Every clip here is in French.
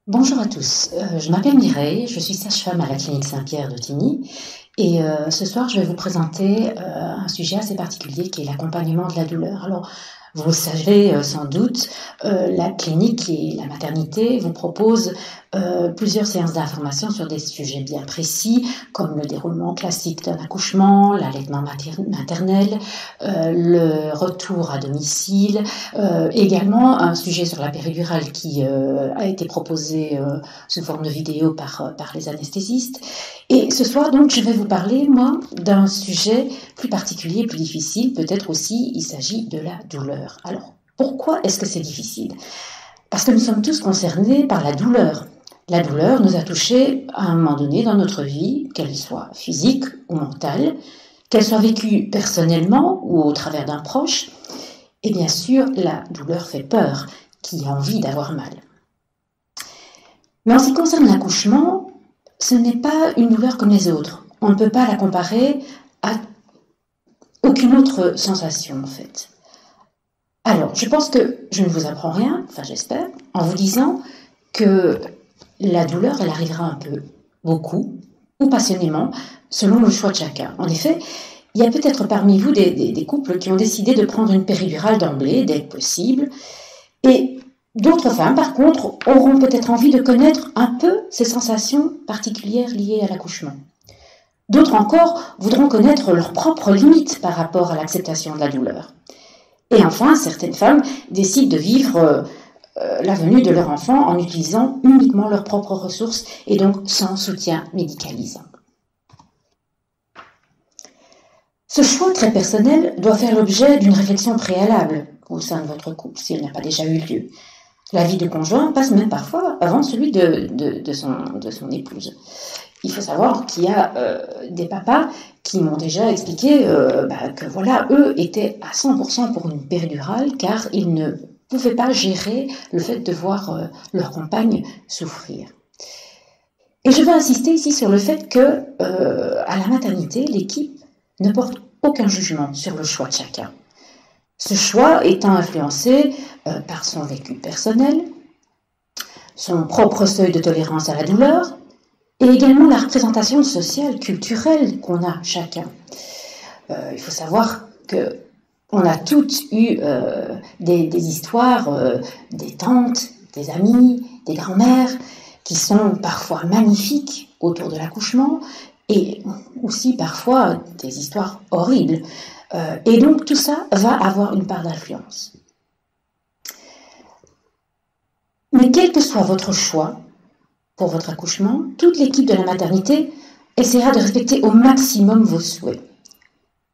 Bonjour à tous, je m'appelle Mireille, je suis sage-femme à la clinique Saint-Pierre de Tigny et ce soir je vais vous présenter un sujet assez particulier qui est l'accompagnement de la douleur. Alors vous le savez sans doute, la clinique et la maternité vous proposent plusieurs séances d'information sur des sujets bien précis comme le déroulement classique d'un accouchement, l'allaitement maternel, le retour à domicile, également un sujet sur la péridurale qui a été proposé sous forme de vidéo par les anesthésistes. Et ce soir donc je vais vous parler moi d'un sujet plus particulier, plus difficile, peut-être aussi il s'agit de la douleur. Alors pourquoi est-ce que c'est difficile? Parce que nous sommes tous concernés par la douleur. La douleur nous a touchés à un moment donné dans notre vie, qu'elle soit physique ou mentale, qu'elle soit vécue personnellement ou au travers d'un proche. Et bien sûr, la douleur fait peur, qui a envie d'avoir mal. Mais en ce qui concerne l'accouchement, ce n'est pas une douleur comme les autres. On ne peut pas la comparer à aucune autre sensation en fait. Alors, je pense que je ne vous apprends rien, enfin j'espère, en vous disant que la douleur, elle arrivera un peu, beaucoup, ou passionnément, selon le choix de chacun. En effet, il y a peut-être parmi vous des couples qui ont décidé de prendre une péridurale d'emblée, dès que possible, et d'autres femmes, par contre, auront peut-être envie de connaître un peu ces sensations particulières liées à l'accouchement. D'autres encore voudront connaître leurs propres limites par rapport à l'acceptation de la douleur. Et enfin, certaines femmes décident de vivre la venue de leur enfant en utilisant uniquement leurs propres ressources et donc sans soutien médicalisant. Ce choix très personnel doit faire l'objet d'une réflexion préalable au sein de votre couple, s'il n'a pas déjà eu lieu. La vie de conjoint passe même parfois avant celui de son épouse. Il faut savoir qu'il y a des papas qui m'ont déjà expliqué que voilà, eux étaient à 100% pour une péridurale car ils ne pouvaient pas gérer le fait de voir leur compagne souffrir. Et je veux insister ici sur le fait que à la maternité, l'équipe ne porte aucun jugement sur le choix de chacun. Ce choix étant influencé par son vécu personnel, son propre seuil de tolérance à la douleur, et également la représentation sociale, culturelle qu'on a chacun. Il faut savoir qu'on a toutes eu des histoires, des tantes, des amies, des grands-mères, qui sont parfois magnifiques autour de l'accouchement, et aussi parfois des histoires horribles. Et donc tout ça va avoir une part d'influence. Mais quel que soit votre choix pour votre accouchement, toute l'équipe de la maternité essaiera de respecter au maximum vos souhaits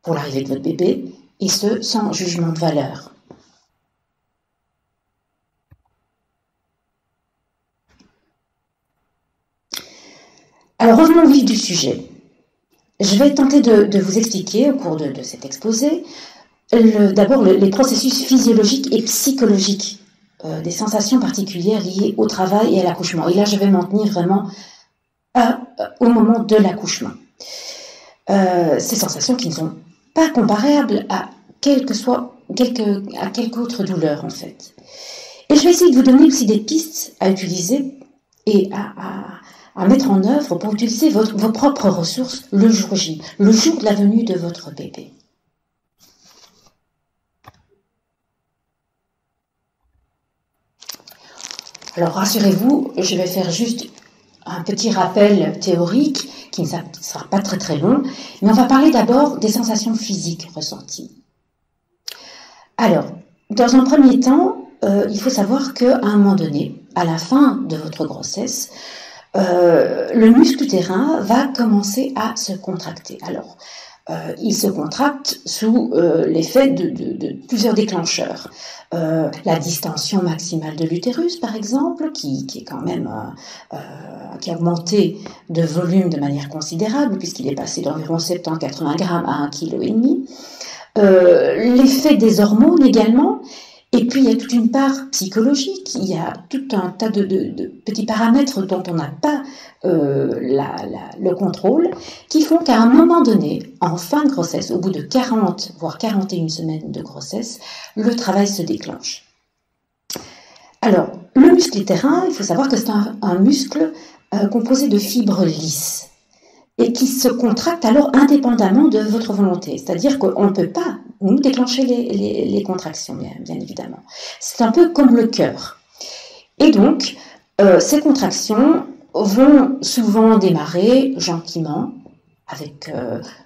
pour l'arrivée de votre bébé, et ce, sans jugement de valeur. Alors revenons au vif du sujet. Je vais tenter de vous expliquer au cours de cet exposé d'abord les processus physiologiques et psychologiques des sensations particulières liées au travail et à l'accouchement. Et là, je vais m'en tenir vraiment au moment de l'accouchement. Ces sensations qui ne sont pas comparables à quelque autre douleur, en fait. Et je vais essayer de vous donner aussi des pistes à utiliser et à mettre en œuvre pour utiliser vos propres ressources le jour J, le jour de la venue de votre bébé. Alors rassurez-vous, je vais faire juste un petit rappel théorique qui ne sera pas très très long, mais on va parler d'abord des sensations physiques ressenties. Alors, dans un premier temps, il faut savoir qu'à un moment donné, à la fin de votre grossesse, le muscle utérin va commencer à se contracter. Alors, il se contracte sous l'effet de plusieurs déclencheurs. La distension maximale de l'utérus, par exemple, qui est quand même qui a augmenté de volume de manière considérable, puisqu'il est passé d'environ 70-80 grammes à 1,5 kg. L'effet des hormones également. Et puis, il y a toute une part psychologique, il y a tout un tas de petits paramètres dont on n'a pas le contrôle, qui font qu'à un moment donné, en fin de grossesse, au bout de 40, voire 41 semaines de grossesse, le travail se déclenche. Alors, le muscle utérin, il faut savoir que c'est un muscle composé de fibres lisses et qui se contracte alors indépendamment de votre volonté. C'est-à-dire qu'on ne peut pas nous déclencher les contractions, bien évidemment. C'est un peu comme le cœur. Et donc, ces contractions vont souvent démarrer gentiment, avec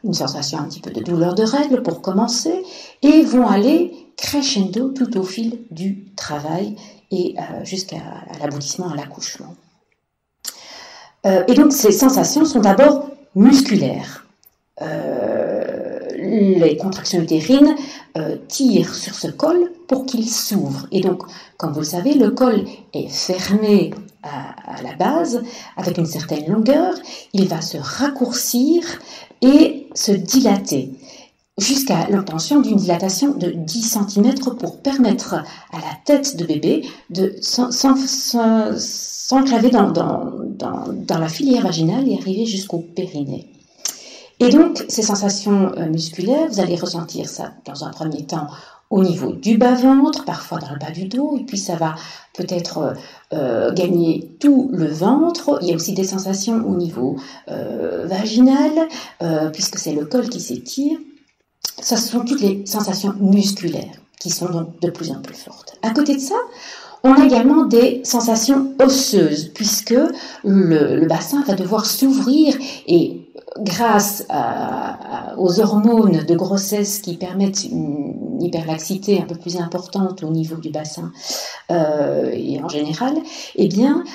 une sensation un petit peu de douleur de règles pour commencer, et vont aller crescendo tout au fil du travail et jusqu'à l'aboutissement, à l'accouchement. Et donc ces sensations sont d'abord musculaires. Les contractions utérines tirent sur ce col pour qu'il s'ouvre. Et donc, comme vous le savez, le col est fermé à la base avec une certaine longueur. Il va se raccourcir et se dilater jusqu'à l'obtention d'une dilatation de 10 cm pour permettre à la tête de bébé de s'enclaver dans la filière vaginale et arriver jusqu'au périnée. Et donc, ces sensations musculaires, vous allez ressentir ça dans un premier temps au niveau du bas-ventre, parfois dans le bas du dos, et puis ça va peut-être gagner tout le ventre. Il y a aussi des sensations au niveau vaginal, puisque c'est le col qui s'étire. Ce sont toutes les sensations musculaires qui sont donc de plus en plus fortes. À côté de ça, on a également des sensations osseuses, puisque le bassin va devoir s'ouvrir et grâce aux hormones de grossesse qui permettent une hyperlaxité un peu plus importante au niveau du bassin et en général, eh bien,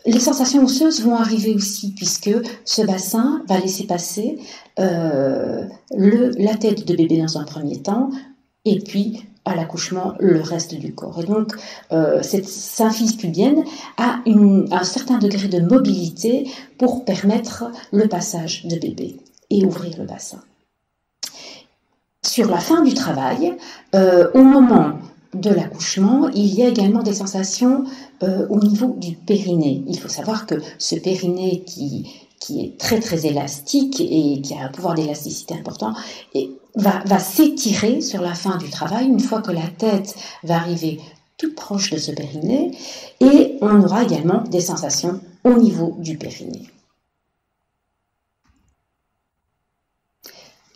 les sensations osseuses vont arriver aussi, puisque ce bassin va laisser passer la tête de bébé dans un premier temps, et puis à l'accouchement le reste du corps. Et donc, cette symphyse pubienne a un certain degré de mobilité pour permettre le passage de bébé et ouvrir le bassin. Sur la fin du travail, au moment de l'accouchement, il y a également des sensations au niveau du périnée. Il faut savoir que ce périnée qui est très très élastique et qui a un pouvoir d'élasticité important, et va s'étirer sur la fin du travail une fois que la tête va arriver toute proche de ce périnée, et on aura également des sensations au niveau du périnée.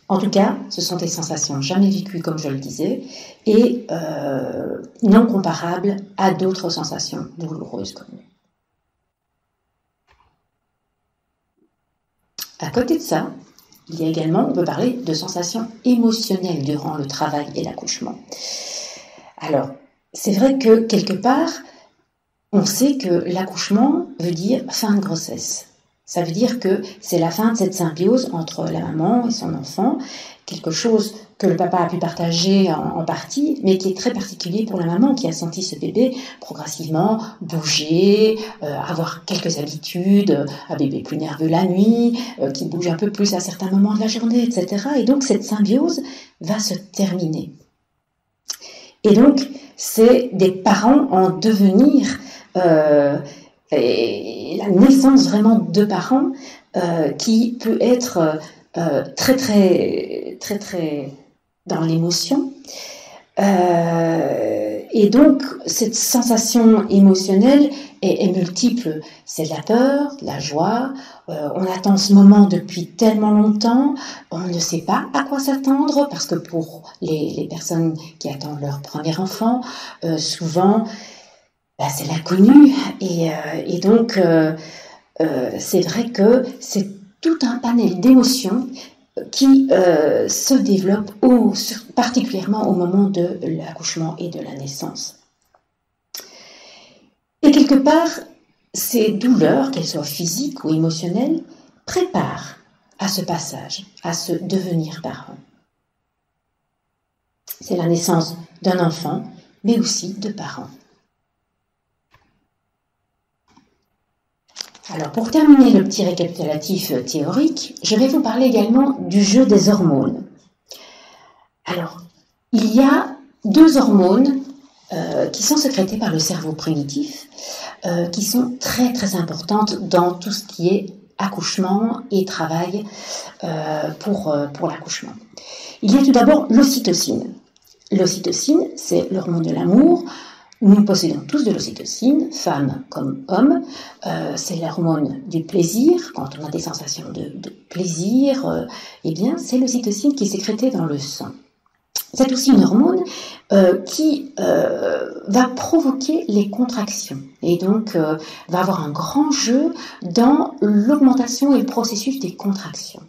En tout cas, ce sont des sensations jamais vécues, comme je le disais, et non comparables à d'autres sensations douloureuses connues. À côté de ça, il y a également, on peut parler de sensations émotionnelles durant le travail et l'accouchement. Alors, c'est vrai que quelque part, on sait que l'accouchement veut dire fin de grossesse. Ça veut dire que c'est la fin de cette symbiose entre la maman et son enfant, quelque chose que le papa a pu partager en partie, mais qui est très particulier pour la maman qui a senti ce bébé progressivement bouger, avoir quelques habitudes, un bébé plus nerveux la nuit, qui bouge un peu plus à certains moments de la journée, etc. Et donc cette symbiose va se terminer. Et donc c'est des parents en devenir, et la naissance vraiment de parents qui peut être très très très très dans l'émotion, et donc cette sensation émotionnelle est multiple. C'est de la peur, de la joie, on attend ce moment depuis tellement longtemps, on ne sait pas à quoi s'attendre, parce que pour les personnes qui attendent leur premier enfant, souvent c'est l'inconnu, et donc c'est vrai que c'est tout un panel d'émotions qui se développe particulièrement au moment de l'accouchement et de la naissance. Et quelque part, ces douleurs, qu'elles soient physiques ou émotionnelles, préparent à ce passage, à ce devenir parent. C'est la naissance d'un enfant, mais aussi de parents. Alors, pour terminer le petit récapitulatif théorique, je vais vous parler également du jeu des hormones. Alors, il y a 2 hormones qui sont sécrétées par le cerveau primitif, qui sont très très importantes dans tout ce qui est accouchement et travail pour l'accouchement. Il y a tout d'abord l'ocytocine. L'ocytocine, c'est l'hormone de l'amour. nous possédons tous de l'ocytocine, femmes comme hommes. C'est l'hormone du plaisir. Quand on a des sensations de plaisir, eh bien, c'est l'ocytocine qui est sécrétée dans le sang. C'est aussi une hormone qui va provoquer les contractions et donc va avoir un grand jeu dans l'augmentation et le processus des contractions.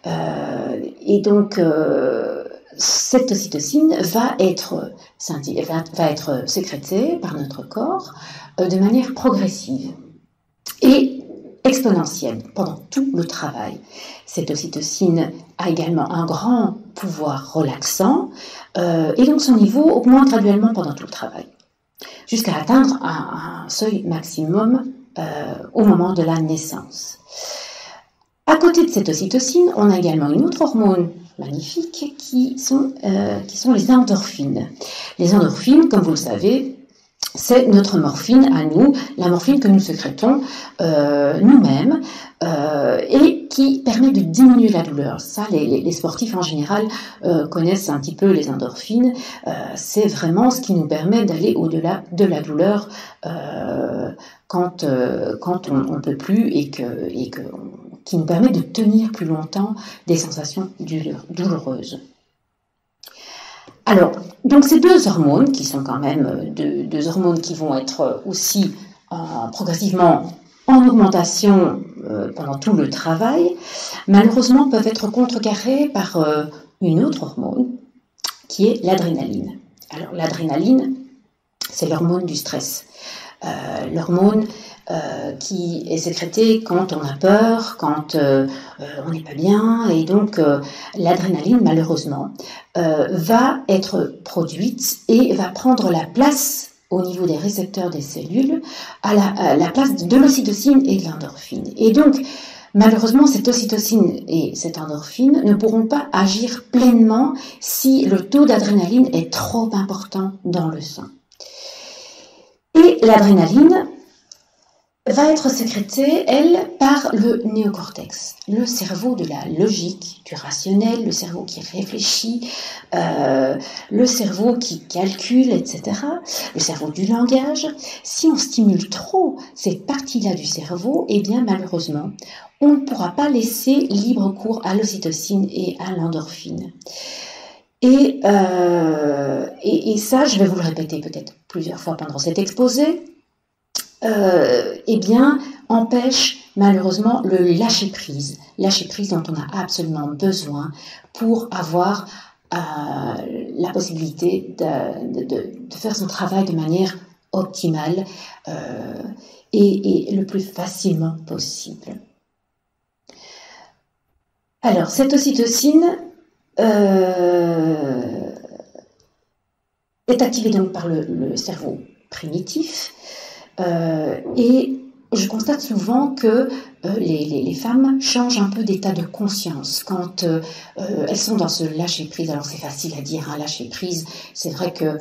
Et donc, cette ocytocine va être sécrétée par notre corps de manière progressive et exponentielle pendant tout le travail. Cette ocytocine a également un grand pouvoir relaxant et donc son niveau augmente graduellement pendant tout le travail, jusqu'à atteindre un seuil maximum au moment de la naissance. À côté de cette ocytocine, on a également une autre hormone magnifique qui sont les endorphines. Les endorphines, comme vous le savez, c'est notre morphine à nous, la morphine que nous sécrétons nous-mêmes et qui permet de diminuer la douleur. Ça, les sportifs en général connaissent un petit peu les endorphines. C'est vraiment ce qui nous permet d'aller au-delà de la douleur quand on ne peut plus et qui nous permet de tenir plus longtemps des sensations douloureuses. Alors, donc ces deux hormones, qui sont quand même deux hormones qui vont être aussi progressivement en augmentation pendant tout le travail, malheureusement peuvent être contrecarrées par une autre hormone, qui est l'adrénaline. Alors l'adrénaline, c'est l'hormone du stress. L'hormone qui est sécrétée quand on a peur, quand on n'est pas bien, et donc l'adrénaline, malheureusement, va être produite et va prendre la place au niveau des récepteurs des cellules, à la place de l'ocytocine et de l'endorphine. Et donc, malheureusement, cette ocytocine et cette endorphine ne pourront pas agir pleinement si le taux d'adrénaline est trop important dans le sang. Et l'adrénaline va être sécrétée, elle, par le néocortex, le cerveau de la logique, du rationnel, le cerveau qui réfléchit, le cerveau qui calcule, etc., le cerveau du langage. Si on stimule trop cette partie-là du cerveau, eh bien, malheureusement, on ne pourra pas laisser libre cours à l'ocytocine et à l'endorphine. Et ça, je vais vous le répéter peut-être plusieurs fois pendant cet exposé, eh bien, empêche malheureusement le lâcher-prise dont on a absolument besoin pour avoir la possibilité de faire son travail de manière optimale et le plus facilement possible. Alors, cette ocytocine est activée donc par le cerveau primitif. Et je constate souvent que les femmes changent un peu d'état de conscience quand elles sont dans ce lâcher-prise. Alors c'est facile à dire, hein, lâcher-prise, c'est vrai que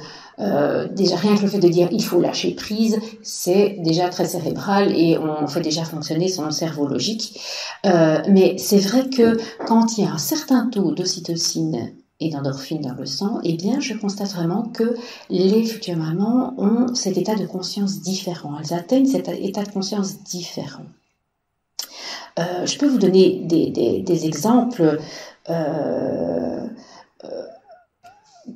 déjà rien que le fait de dire il faut lâcher prise, c'est déjà très cérébral et on fait déjà fonctionner son cerveau logique. Mais c'est vrai que quand il y a un certain taux d'ocytocine et d'endorphine dans le sang, eh bien, je constate vraiment que les futures mamans ont cet état de conscience différent. Elles atteignent cet état de conscience différent. Je peux vous donner des exemples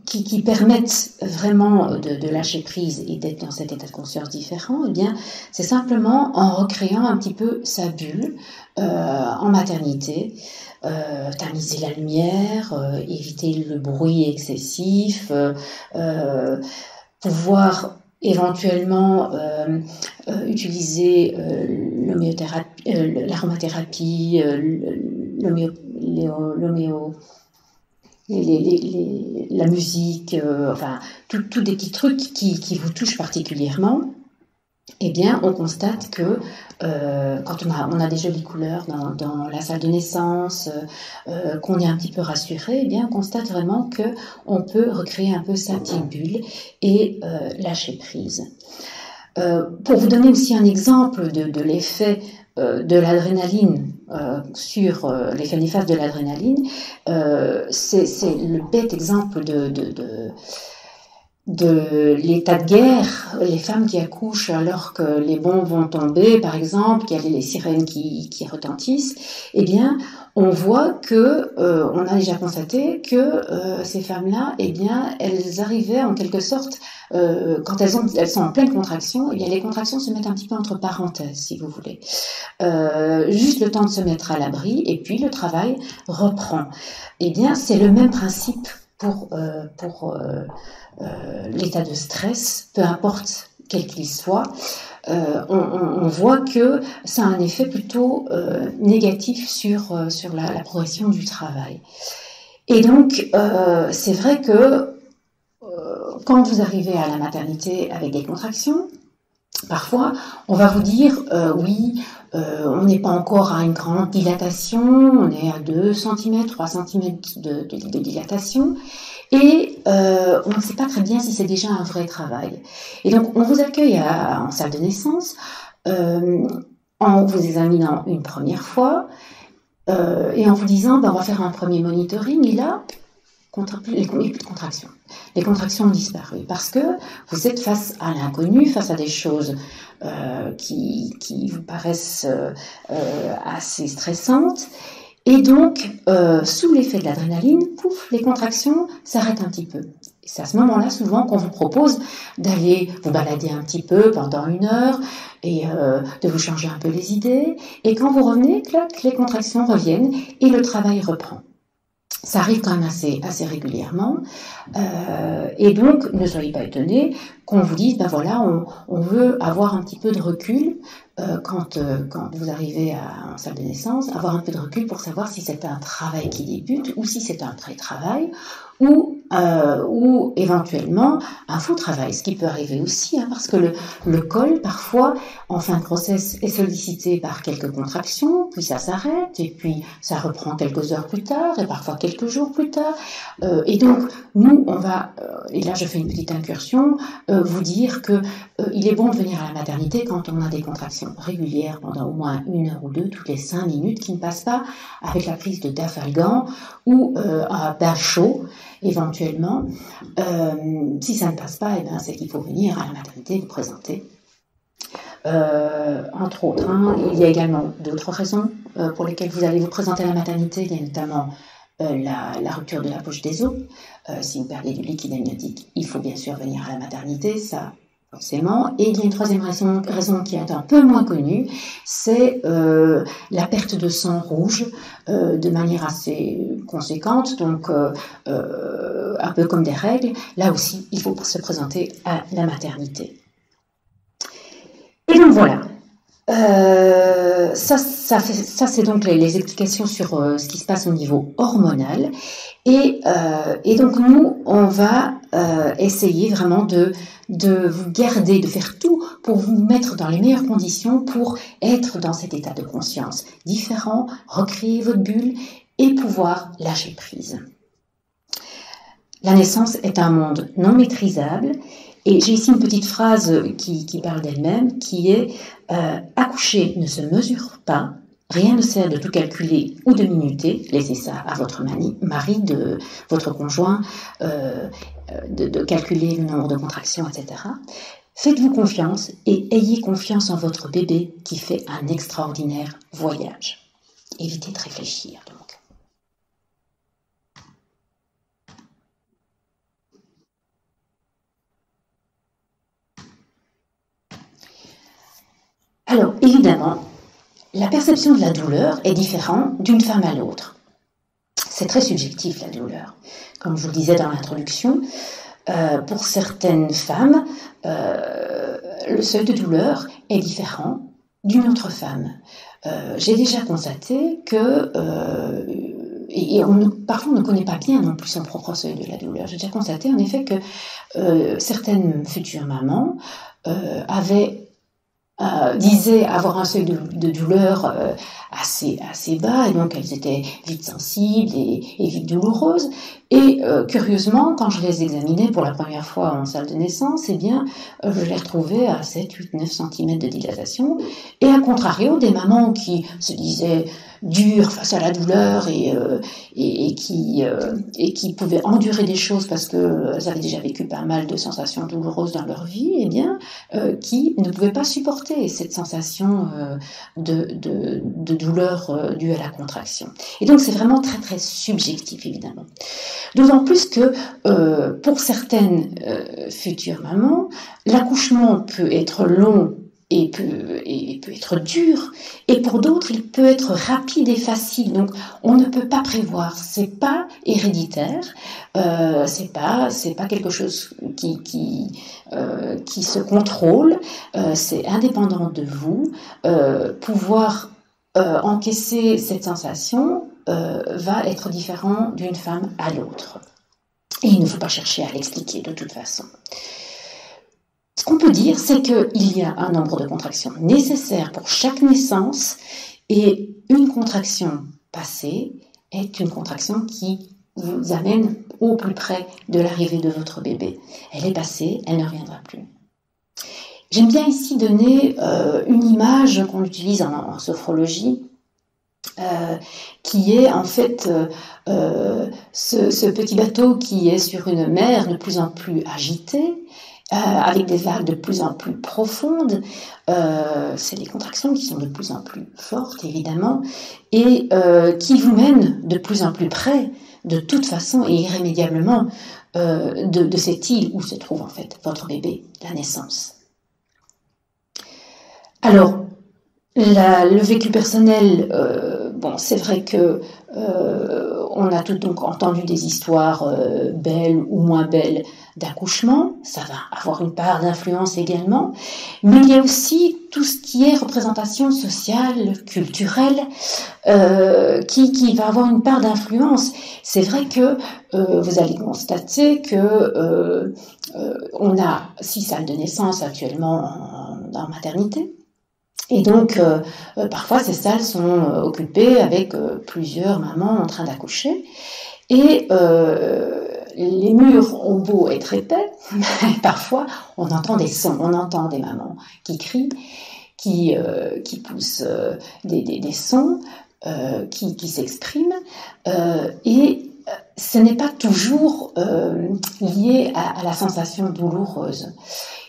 qui permettent vraiment de lâcher prise et d'être dans cet état de conscience différent. Eh bien, c'est simplement en recréant un petit peu sa bulle en maternité. Tamiser la lumière, éviter le bruit excessif, pouvoir éventuellement utiliser l'aromathérapie, la musique, enfin tous des petits trucs qui vous touchent particulièrement. Eh bien, on constate que quand on a des jolies couleurs dans la salle de naissance, qu'on est un petit peu rassuré, eh bien, on constate vraiment qu'on peut recréer un peu sa petite bulle et lâcher prise. Pour vous donner aussi un exemple de l'effet de l'adrénaline sur l'effet néfaste de l'adrénaline, c'est le bête exemple de l'état de guerre, les femmes qui accouchent alors que les bombes vont tomber, par exemple, qu'il y a les sirènes qui retentissent, eh bien, on voit que, on a déjà constaté que ces femmes-là, eh bien, elles arrivaient en quelque sorte, quand elles sont en pleine contraction, eh bien, les contractions se mettent un petit peu entre parenthèses, si vous voulez. Juste le temps de se mettre à l'abri, et puis le travail reprend. Eh bien, c'est le même principe pour l'état de stress, peu importe quel qu'il soit. On voit que ça a un effet plutôt négatif sur la progression du travail. Et donc, c'est vrai que quand vous arrivez à la maternité avec des contractions, parfois, on va vous dire, oui, on n'est pas encore à une grande dilatation, on est à 2 cm, 3 cm de dilatation, et on ne sait pas très bien si c'est déjà un vrai travail. Et donc, on vous accueille en salle de naissance, en vous examinant une première fois, et en vous disant, on va faire un premier monitoring, et là, il n'y a plus de contractions. Les contractions ont disparu parce que vous êtes face à l'inconnu, face à des choses qui vous paraissent assez stressantes. Et donc, sous l'effet de l'adrénaline, pouf, les contractions s'arrêtent un petit peu. Et c'est à ce moment-là, souvent, qu'on vous propose d'aller vous balader un petit peu pendant 1 heure et de vous changer un peu les idées. Et quand vous revenez, clac, les contractions reviennent et le travail reprend. Ça arrive quand même assez régulièrement. Et donc, ne soyez pas étonnés qu'on vous dise, voilà, on veut avoir un petit peu de recul quand vous arrivez en salle de naissance, avoir un peu de recul pour savoir si c'est un travail qui débute ou si c'est un pré-travail ou éventuellement un faux travail, ce qui peut arriver aussi, parce que le col, parfois, en fin de grossesse, est sollicité par quelques contractions, puis ça s'arrête, et puis ça reprend quelques heures plus tard, et parfois quelques jours plus tard. Et donc, nous, on va, et là je fais une petite incursion, vous dire que il est bon de venir à la maternité quand on a des contractions régulières pendant au moins 1 heure ou 2, toutes les 5 minutes, qui ne passent pas avec la prise de dafalgan ou un bain chaud, éventuellement. Si ça ne passe pas, c'est qu'il faut venir à la maternité vous présenter. Entre autres, il y a également d'autres raisons pour lesquelles vous allez vous présenter à la maternité. Il y a notamment la rupture de la poche des os. Si vous perdez du liquide amniotique, il faut bien sûr venir à la maternité, ça forcément. Et il y a une troisième raison qui est un peu moins connue, c'est la perte de sang rouge de manière assez conséquente, donc un peu comme des règles. Là aussi, il faut se présenter à la maternité. Et donc voilà. Ça c'est donc les explications sur ce qui se passe au niveau hormonal. Et donc nous, on va essayer vraiment de vous garder, de faire tout pour vous mettre dans les meilleures conditions pour être dans cet état de conscience différent, recréer votre bulle et pouvoir lâcher prise. La naissance est un monde non maîtrisable. Et j'ai ici une petite phrase qui parle d'elle-même, qui est « Accoucher ne se mesure pas, rien ne sert de tout calculer ou de minuter, laissez ça à votre mari, de votre conjoint, de calculer le nombre de contractions, etc. Faites-vous confiance et ayez confiance en votre bébé qui fait un extraordinaire voyage. Évitez de réfléchir, donc. » Alors, évidemment, la perception de la douleur est différente d'une femme à l'autre. C'est très subjectif, la douleur. Comme je vous le disais dans l'introduction, pour certaines femmes, le seuil de douleur est différent d'une autre femme. J'ai déjà constaté que, parfois on ne connaît pas bien non plus son propre seuil de la douleur. J'ai déjà constaté en effet que certaines futures mamans disaient avoir un seuil de douleur assez bas, et donc elles étaient vite sensibles et vite douloureuses. Et curieusement, quand je les examinais pour la première fois en salle de naissance, eh bien, je les retrouvais à 7, 8, 9 cm de dilatation. Et à contrario, des mamans qui se disaient dures face à la douleur et qui pouvaient endurer des choses parce qu'elles avaient déjà vécu pas mal de sensations douloureuses dans leur vie, eh bien, qui ne pouvaient pas supporter cette sensation de douleur due à la contraction. Et donc, c'est vraiment très, très subjectif, évidemment. D'autant plus que pour certaines futures mamans, l'accouchement peut être long et peut être dur, et pour d'autres, il peut être rapide et facile. Donc, on ne peut pas prévoir. C'est pas héréditaire, c'est pas quelque chose qui se contrôle. C'est indépendant de vous. Pouvoir encaisser cette sensation va être différent d'une femme à l'autre. Et il ne faut pas chercher à l'expliquer de toute façon. Ce qu'on peut dire, c'est qu'il y a un nombre de contractions nécessaires pour chaque naissance et une contraction passée est une contraction qui vous amène au plus près de l'arrivée de votre bébé. Elle est passée, elle ne reviendra plus. J'aime bien ici donner une image qu'on utilise en sophrologie, qui est en fait ce petit bateau qui est sur une mer de plus en plus agitée, avec des vagues de plus en plus profondes. C'est des contractions qui sont de plus en plus fortes, évidemment, et qui vous mènent de plus en plus près, de toute façon et irrémédiablement, de cette île où se trouve en fait votre bébé, la naissance. Alors, le vécu personnel, c'est vrai que on a tout donc entendu des histoires belles ou moins belles d'accouchement, ça va avoir une part d'influence également, mais il y a aussi tout ce qui est représentation sociale, culturelle, qui va avoir une part d'influence. C'est vrai que vous allez constater que on a 6 salles de naissance actuellement en maternité. Et donc, parfois, ces salles sont occupées avec plusieurs mamans en train d'accoucher. Et les murs ont beau être épais, mais parfois, on entend des sons, on entend des mamans qui crient, qui poussent des sons, qui s'expriment. Et ce n'est pas toujours lié à la sensation douloureuse.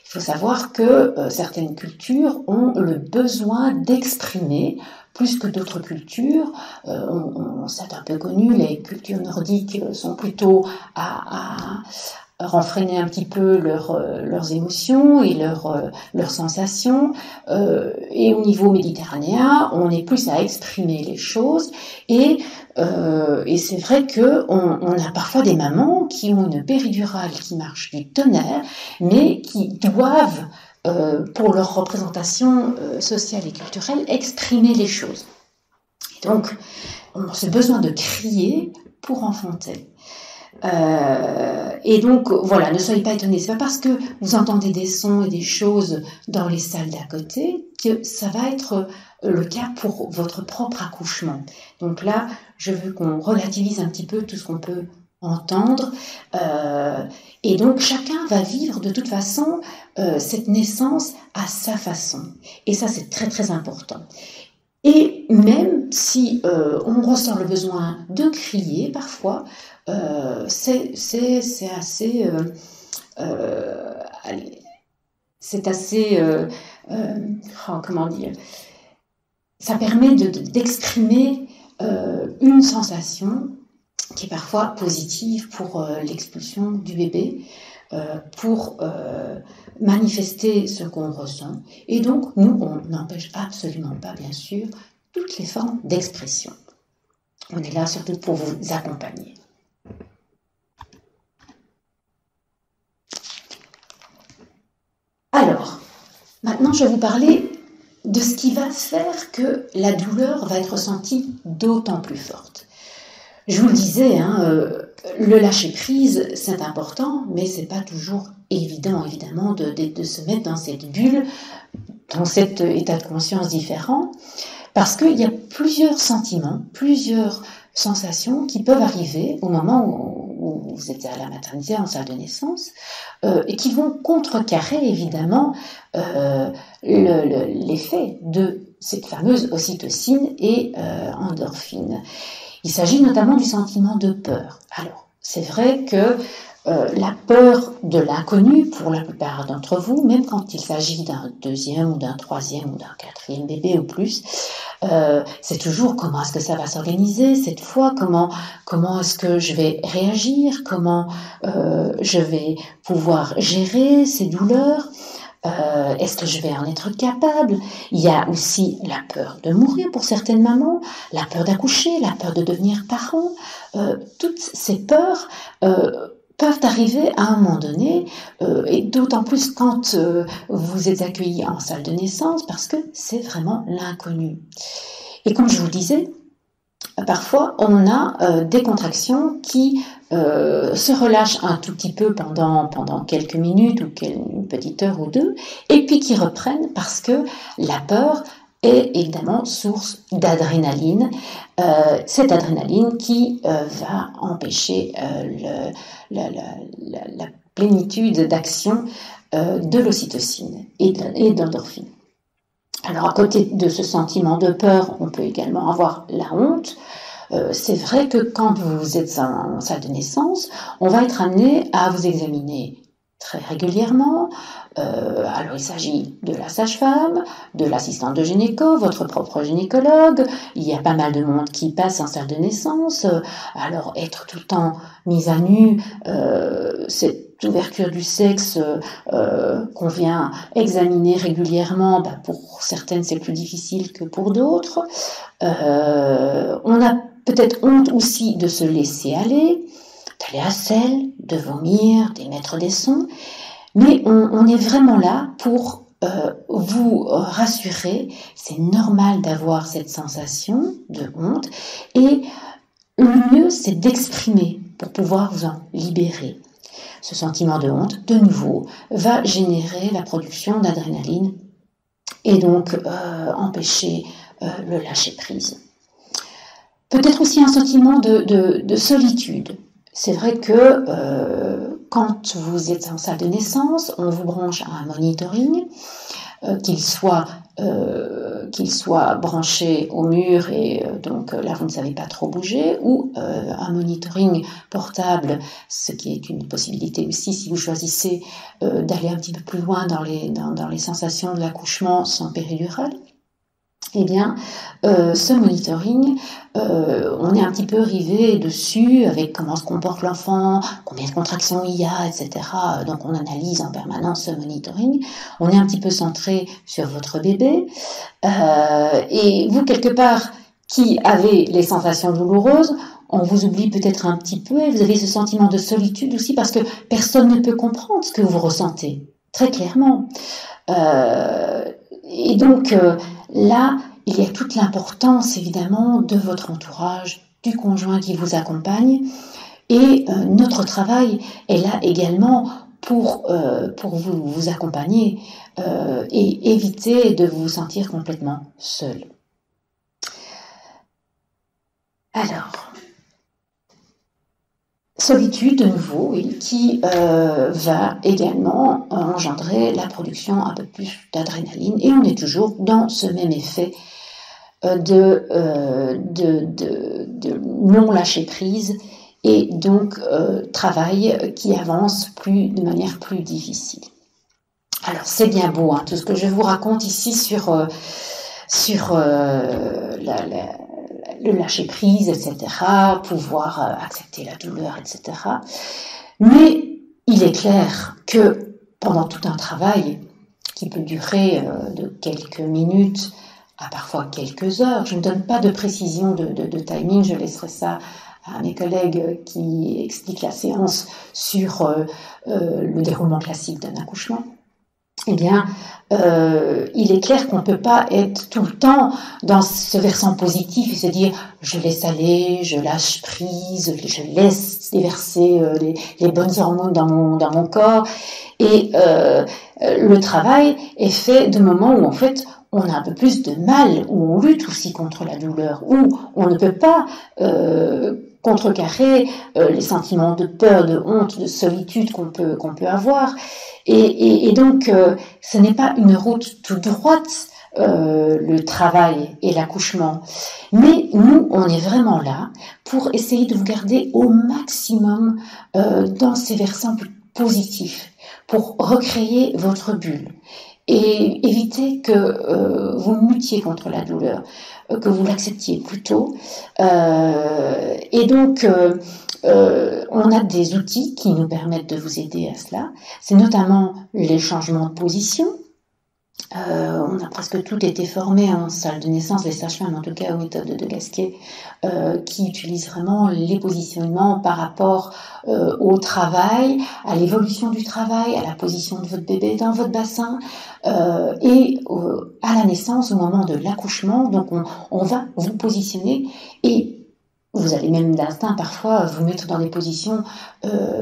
Il faut savoir que certaines cultures ont le besoin d'exprimer plus que d'autres cultures. C'est un peu connu, les cultures nordiques sont plutôt à renfreiner un petit peu leurs émotions et leurs sensations. Et au niveau méditerranéen, on est plus à exprimer les choses. Et c'est vrai qu'on a parfois des mamans qui ont une péridurale qui marche du tonnerre, mais qui doivent, pour leur représentation sociale et culturelle, exprimer les choses. Et donc, on a ce besoin de crier pour enfanter. Et donc, voilà, ne soyez pas étonnés. C'est pas parce que vous entendez des sons et des choses dans les salles d'à côté que ça va être le cas pour votre propre accouchement. Donc là, je veux qu'on relativise un petit peu tout ce qu'on peut entendre. Et donc, chacun va vivre de toute façon cette naissance à sa façon. Et ça, c'est très, très important. Et même si on ressent le besoin de crier parfois, c'est assez comment dire, ça permet d'exprimer une sensation qui est parfois positive pour l'expulsion du bébé, pour manifester ce qu'on ressent. Et donc, nous, on n'empêche absolument pas, bien sûr, toutes les formes d'expression. On est là surtout pour vous accompagner. Alors, maintenant, je vais vous parler de ce qui va faire que la douleur va être ressentie d'autant plus forte. Je vous le disais, le lâcher-prise, c'est important, mais c'est pas toujours évident, évidemment, de se mettre dans cette bulle, dans cet état de conscience différent, parce qu'il y a plusieurs sentiments, plusieurs sensations qui peuvent arriver au moment où vous êtes à la maternité, en salle de naissance, et qui vont contrecarrer évidemment l'effet de cette fameuse ocytocine et endorphine. Il s'agit notamment du sentiment de peur. Alors, c'est vrai que la peur de l'inconnu, pour la plupart d'entre vous, même quand il s'agit d'un deuxième ou d'un troisième ou d'un quatrième bébé ou plus, c'est toujours comment est-ce que ça va s'organiser cette fois, comment est-ce que je vais réagir, comment je vais pouvoir gérer ces douleurs. Est-ce que je vais en être capable? Il y a aussi la peur de mourir pour certaines mamans, la peur d'accoucher, la peur de devenir parent. Toutes ces peurs peuvent arriver à un moment donné, et d'autant plus quand vous êtes accueilli en salle de naissance, parce que c'est vraiment l'inconnu. Et comme je vous le disais, parfois on a des contractions qui se relâchent un tout petit peu pendant quelques minutes ou une petite heure ou deux, et puis qui reprennent parce que la peur est évidemment source d'adrénaline, cette adrénaline qui va empêcher la plénitude d'action de l'ocytocine et de l'endorphine. Alors à côté de ce sentiment de peur, on peut également avoir la honte. C'est vrai que quand vous êtes en salle de naissance, on va être amené à vous examiner très régulièrement. Alors il s'agit de la sage-femme, de l'assistante de gynéco, votre propre gynécologue. Il y a pas mal de monde qui passe en salle de naissance. Alors être tout le temps mise à nu, cette ouverture du sexe qu'on vient examiner régulièrement, pour certaines c'est plus difficile que pour d'autres. On a peut-être honte aussi de se laisser aller, d'aller à la selle, de vomir, d'émettre des sons, mais on est vraiment là pour vous rassurer. C'est normal d'avoir cette sensation de honte, et le mieux c'est d'exprimer pour pouvoir vous en libérer. Ce sentiment de honte, de nouveau, va générer la production d'adrénaline et donc empêcher le lâcher-prise. Peut-être aussi un sentiment de solitude. C'est vrai que quand vous êtes en salle de naissance, on vous branche à un monitoring, qu'il soit branché au mur et donc là vous ne savez pas trop bouger, ou un monitoring portable, ce qui est une possibilité aussi si vous choisissez d'aller un petit peu plus loin dans les sensations de l'accouchement sans péridurale. Eh bien, ce monitoring, on est un petit peu rivé dessus avec comment se comporte l'enfant, combien de contractions il y a, etc. Donc on analyse en permanence ce monitoring. On est un petit peu centré sur votre bébé. Et vous, quelque part, qui avez les sensations douloureuses, on vous oublie peut-être un petit peu, et vous avez ce sentiment de solitude aussi parce que personne ne peut comprendre ce que vous ressentez, très clairement. Et donc là, il y a toute l'importance évidemment de votre entourage, du conjoint qui vous accompagne, et notre travail est là également pour vous accompagner et éviter de vous sentir complètement seul. Alors, solitude de nouveau, oui, qui va également engendrer la production un peu plus d'adrénaline, et on est toujours dans ce même effet de non lâcher prise, et donc travail qui avance de manière plus difficile. Alors c'est bien beau, tout ce que je vous raconte ici sur le lâcher prise, etc., pouvoir accepter la douleur, etc. Mais il est clair que pendant tout un travail qui peut durer de quelques minutes à parfois quelques heures, je ne donne pas de précision de timing, je laisserai ça à mes collègues qui expliquent la séance sur le déroulement classique d'un accouchement. Eh bien, il est clair qu'on ne peut pas être tout le temps dans ce versant positif et se dire « je laisse aller, je lâche prise, je laisse déverser les bonnes hormones dans mon corps ». Et le travail est fait de moments où en fait on a un peu plus de mal, où on lutte aussi contre la douleur, où on ne peut pas contrecarrer les sentiments de peur, de honte, de solitude qu'on peut avoir. Et donc, ce n'est pas une route toute droite, le travail et l'accouchement. Mais nous, on est vraiment là pour essayer de vous garder au maximum dans ces versants positifs, pour recréer votre bulle et éviter que vous luttiez contre la douleur, que vous l'acceptiez plutôt. Et donc, on a des outils qui nous permettent de vous aider à cela. C'est notamment les changements de position. On a presque tout été formé en salle de naissance, les sages-femmes en tout cas aux méthodes de Gasquet, qui utilisent vraiment les positionnements par rapport au travail, à l'évolution du travail, à la position de votre bébé dans votre bassin, et à la naissance, au moment de l'accouchement. Donc on va vous positionner et vous allez même d'instinct parfois vous mettre dans des positions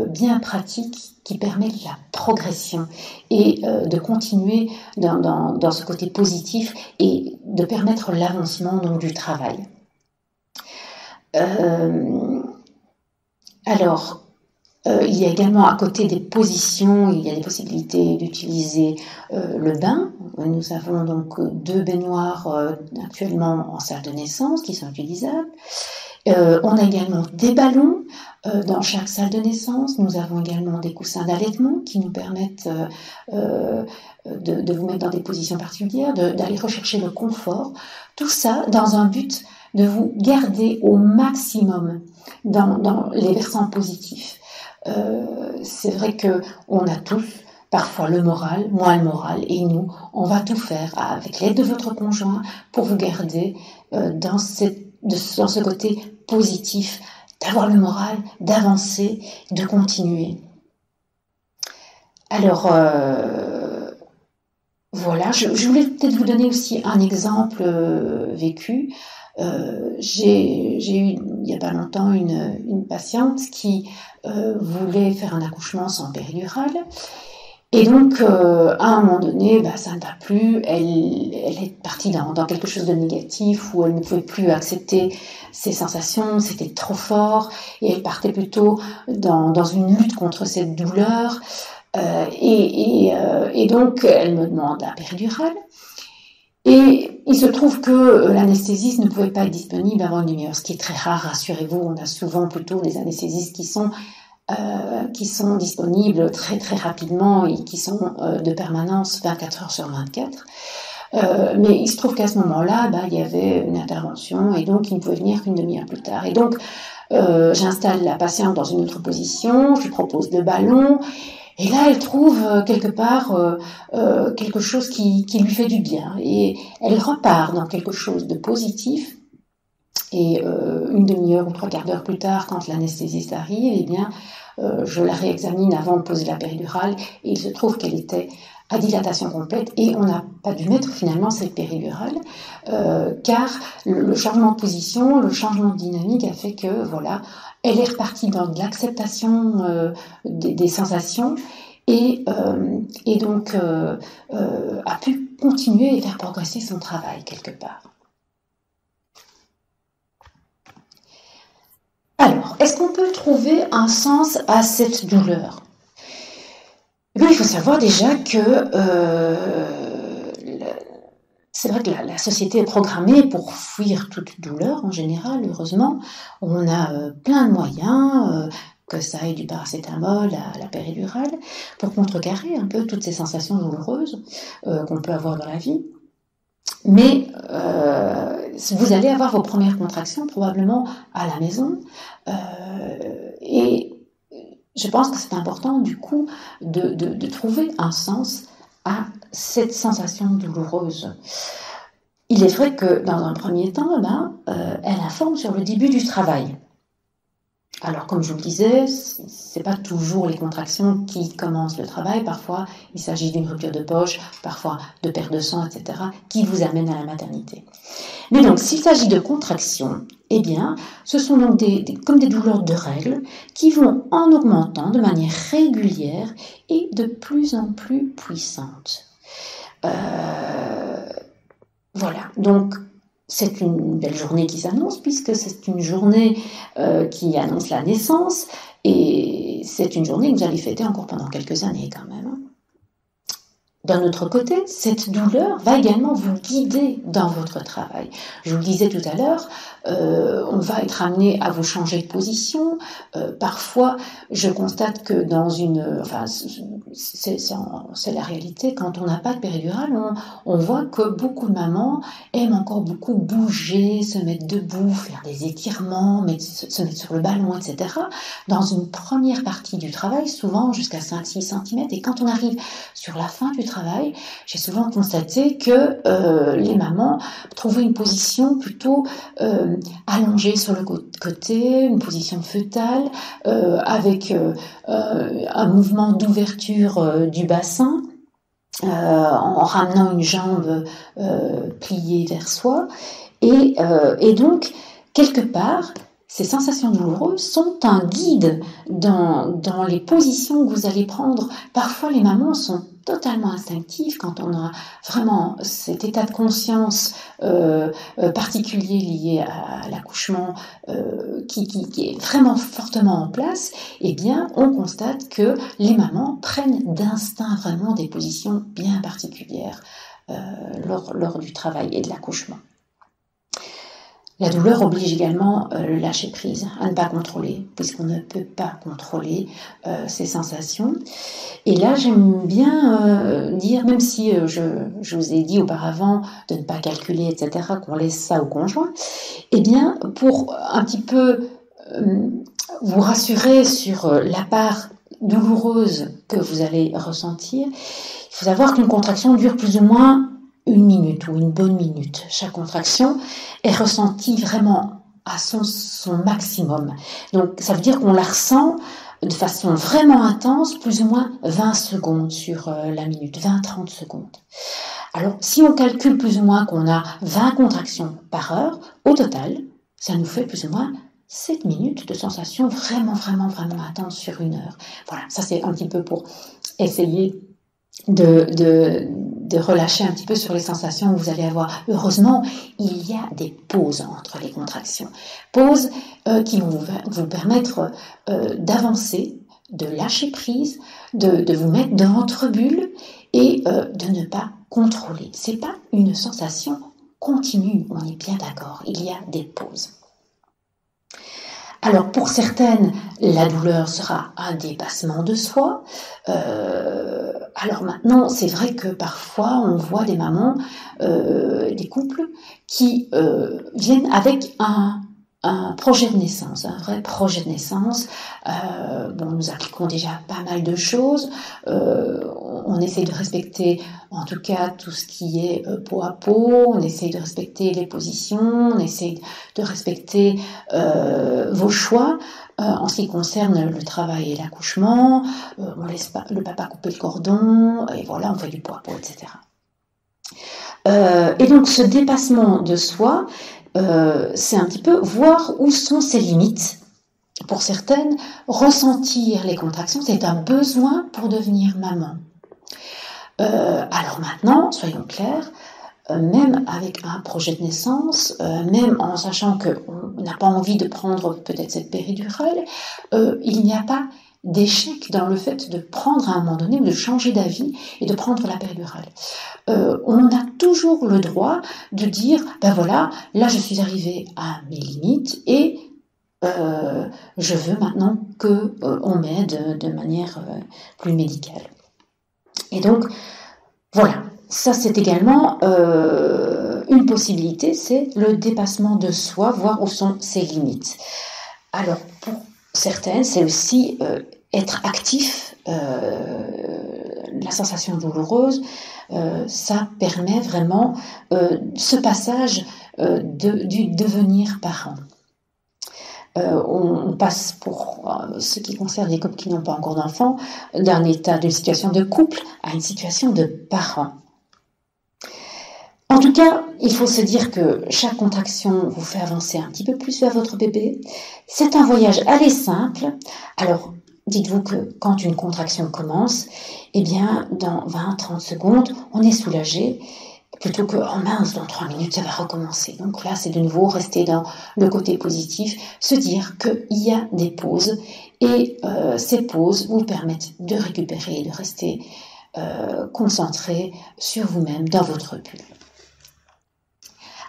bien pratiques qui permettent la progression et de continuer dans ce côté positif et de permettre l'avancement donc du travail. Alors, il y a également à côté des positions, il y a des possibilités d'utiliser le bain. Nous avons donc 2 baignoires actuellement en salle de naissance qui sont utilisables. On a également des ballons dans chaque salle de naissance. Nous avons également des coussins d'allaitement qui nous permettent de vous mettre dans des positions particulières, d'aller rechercher le confort. Tout ça dans un but de vous garder au maximum dans les versants positifs. C'est vrai qu'on a tous parfois le moral, moins le moral, et nous, on va tout faire avec l'aide de votre conjoint pour vous garder dans ce côté positif, d'avoir le moral, d'avancer, de continuer. Alors, voilà, je voulais peut-être vous donner aussi un exemple vécu. J'ai eu il n'y a pas longtemps une patiente qui voulait faire un accouchement sans péridurale. Et donc, à un moment donné, ça ne va plus, elle est partie dans quelque chose de négatif où elle ne pouvait plus accepter ses sensations, c'était trop fort, et elle partait plutôt dans une lutte contre cette douleur. Et donc, elle me demande la péridurale. Et il se trouve que l'anesthésiste ne pouvait pas être disponible avant une demi-heure, ce qui est très rare, rassurez-vous, on a souvent plutôt des anesthésistes qui sont disponibles très très rapidement et qui sont de permanence 24 heures sur 24. Mais il se trouve qu'à ce moment-là, il y avait une intervention et donc il ne pouvait venir qu'une demi-heure plus tard. Et donc, j'installe la patiente dans une autre position, je lui propose le ballon, et là, elle trouve quelque part quelque chose qui lui fait du bien. Et elle repart dans quelque chose de positif. Et une demi-heure ou 3/4 d'heure plus tard, quand l'anesthésiste arrive, eh bien, je la réexamine avant de poser la péridurale et il se trouve qu'elle était à dilatation complète et on n'a pas dû mettre finalement cette péridurale car le changement de position, le changement de dynamique a fait que voilà, elle est repartie dans de l'acceptation des sensations et donc a pu continuer et faire progresser son travail quelque part. Alors, est-ce qu'on peut trouver un sens à cette douleur ? Eh bien, il faut savoir déjà que c'est vrai que la société est programmée pour fuir toute douleur en général, heureusement. On a plein de moyens, que ça aille du paracétamol à la péridurale, pour contrecarrer un peu toutes ces sensations douloureuses qu'on peut avoir dans la vie. Mais vous allez avoir vos premières contractions probablement à la maison et je pense que c'est important du coup de trouver un sens à cette sensation douloureuse. Il est vrai que dans un premier temps, elle informe sur le début du travail. Alors, comme je vous le disais, c'est pas toujours les contractions qui commencent le travail. Parfois, il s'agit d'une rupture de poche, parfois de perte de sang, etc., qui vous amène à la maternité. Mais donc, s'il s'agit de contractions, eh bien, ce sont donc comme des douleurs de règles qui vont en augmentant de manière régulière et de plus en plus puissantes. Voilà, donc c'est une belle journée qui s'annonce, puisque c'est une journée qui annonce la naissance, et c'est une journée que vous allez fêter encore pendant quelques années quand même. D'un autre côté, cette douleur va également vous guider dans votre travail. Je vous le disais tout à l'heure, on va être amené à vous changer de position. Parfois, je constate que dans c'est la réalité, quand on n'a pas de péridurale, on voit que beaucoup de mamans aiment encore beaucoup bouger, se mettre debout, faire des étirements, se mettre sur le ballon, etc. Dans une première partie du travail, souvent jusqu'à 5-6 cm. Et quand on arrive sur la fin du travail, j'ai souvent constaté que les mamans trouvaient une position plutôt allongée sur le côté, une position fœtale, avec un mouvement d'ouverture du bassin, en ramenant une jambe pliée vers soi. Et donc, quelque part, ces sensations douloureuses sont un guide dans les positions que vous allez prendre. Parfois, les mamans sont totalement instinctives quand on a vraiment cet état de conscience particulier lié à l'accouchement qui est vraiment fortement en place. Eh bien, on constate que les mamans prennent d'instinct vraiment des positions bien particulières lors du travail et de l'accouchement. La douleur oblige également le lâcher-prise, à ne pas contrôler, puisqu'on ne peut pas contrôler ces sensations. Et là, j'aime bien dire, même si je vous ai dit auparavant de ne pas calculer, etc., qu'on laisse ça au conjoint, eh bien, pour un petit peu vous rassurer sur la part douloureuse que vous allez ressentir, il faut savoir qu'une contraction dure plus ou moins 1 minute ou une bonne minute. Chaque contraction est ressentie vraiment à son maximum. Donc, ça veut dire qu'on la ressent de façon vraiment intense, plus ou moins 20 secondes sur la minute, 20-30 secondes. Alors, si on calcule plus ou moins qu'on a 20 contractions par heure, au total, ça nous fait plus ou moins 7 minutes de sensations vraiment intenses sur 1 heure. Voilà, ça c'est un petit peu pour essayer de relâcher un petit peu sur les sensations que vous allez avoir. Heureusement, il y a des pauses entre les contractions. Pauses qui vont vous permettre d'avancer, de lâcher prise, de vous mettre dans votre bulle et de ne pas contrôler. C'est pas une sensation continue, on est bien d'accord. Il y a des pauses. Alors pour certaines, la douleur sera un dépassement de soi. Alors maintenant, c'est vrai que parfois on voit des mamans, des couples qui viennent avec un projet de naissance, un vrai projet de naissance. Nous appliquons déjà pas mal de choses. On essaie de respecter, en tout cas, tout ce qui est peau à peau. On essaie de respecter les positions. On essaie de respecter vos choix en ce qui concerne le travail et l'accouchement. On laisse pas le papa couper le cordon. Et voilà, on fait du peau à peau, etc. Et donc, ce dépassement de soi, c'est un petit peu voir où sont ses limites. Pour certaines, ressentir les contractions, c'est un besoin pour devenir maman. Alors maintenant, soyons clairs, même avec un projet de naissance, même en sachant qu'on n'a pas envie de prendre peut-être cette péridurale, il n'y a pas d'échec dans le fait de prendre à un moment donné, de changer d'avis et de prendre la péridurale. On a toujours le droit de dire, ben voilà, là je suis arrivée à mes limites et je veux maintenant qu'on m'aide de manière plus médicale. Et donc, voilà, ça c'est également une possibilité, c'est le dépassement de soi, voir où sont ses limites. Alors, pour certaines, c'est aussi être actif, la sensation douloureuse, ça permet vraiment ce passage du devenir parent. On passe pour ce qui concerne les couples qui n'ont pas encore d'enfants, d'une situation de couple à une situation de parent. En tout cas, il faut se dire que chaque contraction vous fait avancer un petit peu plus vers votre bébé. C'est un voyage aller simple. Alors, dites-vous que quand une contraction commence, eh bien, dans 20-30 secondes, on est soulagé plutôt que « oh mince, dans 3 minutes, ça va recommencer ». Donc là, c'est de nouveau rester dans le côté positif, se dire qu'il y a des pauses et ces pauses vous permettent de récupérer et de rester concentré sur vous-même dans votre bulle.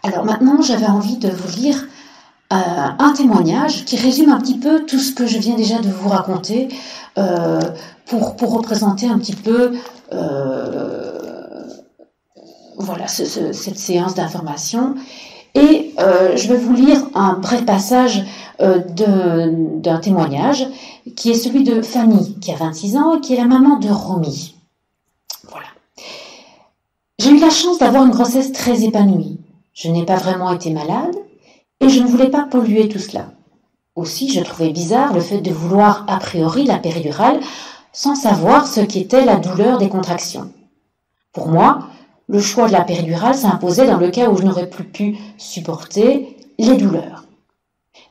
Alors maintenant, j'avais envie de vous lire un témoignage qui résume un petit peu tout ce que je viens déjà de vous raconter pour représenter un petit peu voilà, cette séance d'information. Et je vais vous lire un bref passage d'un témoignage qui est celui de Fanny, qui a 26 ans et qui est la maman de Romy. Voilà. J'ai eu la chance d'avoir une grossesse très épanouie. Je n'ai pas vraiment été malade et je ne voulais pas polluer tout cela. Aussi, je trouvais bizarre le fait de vouloir a priori la péridurale sans savoir ce qu'était la douleur des contractions. Pour moi, le choix de la péridurale s'imposait dans le cas où je n'aurais plus pu supporter les douleurs.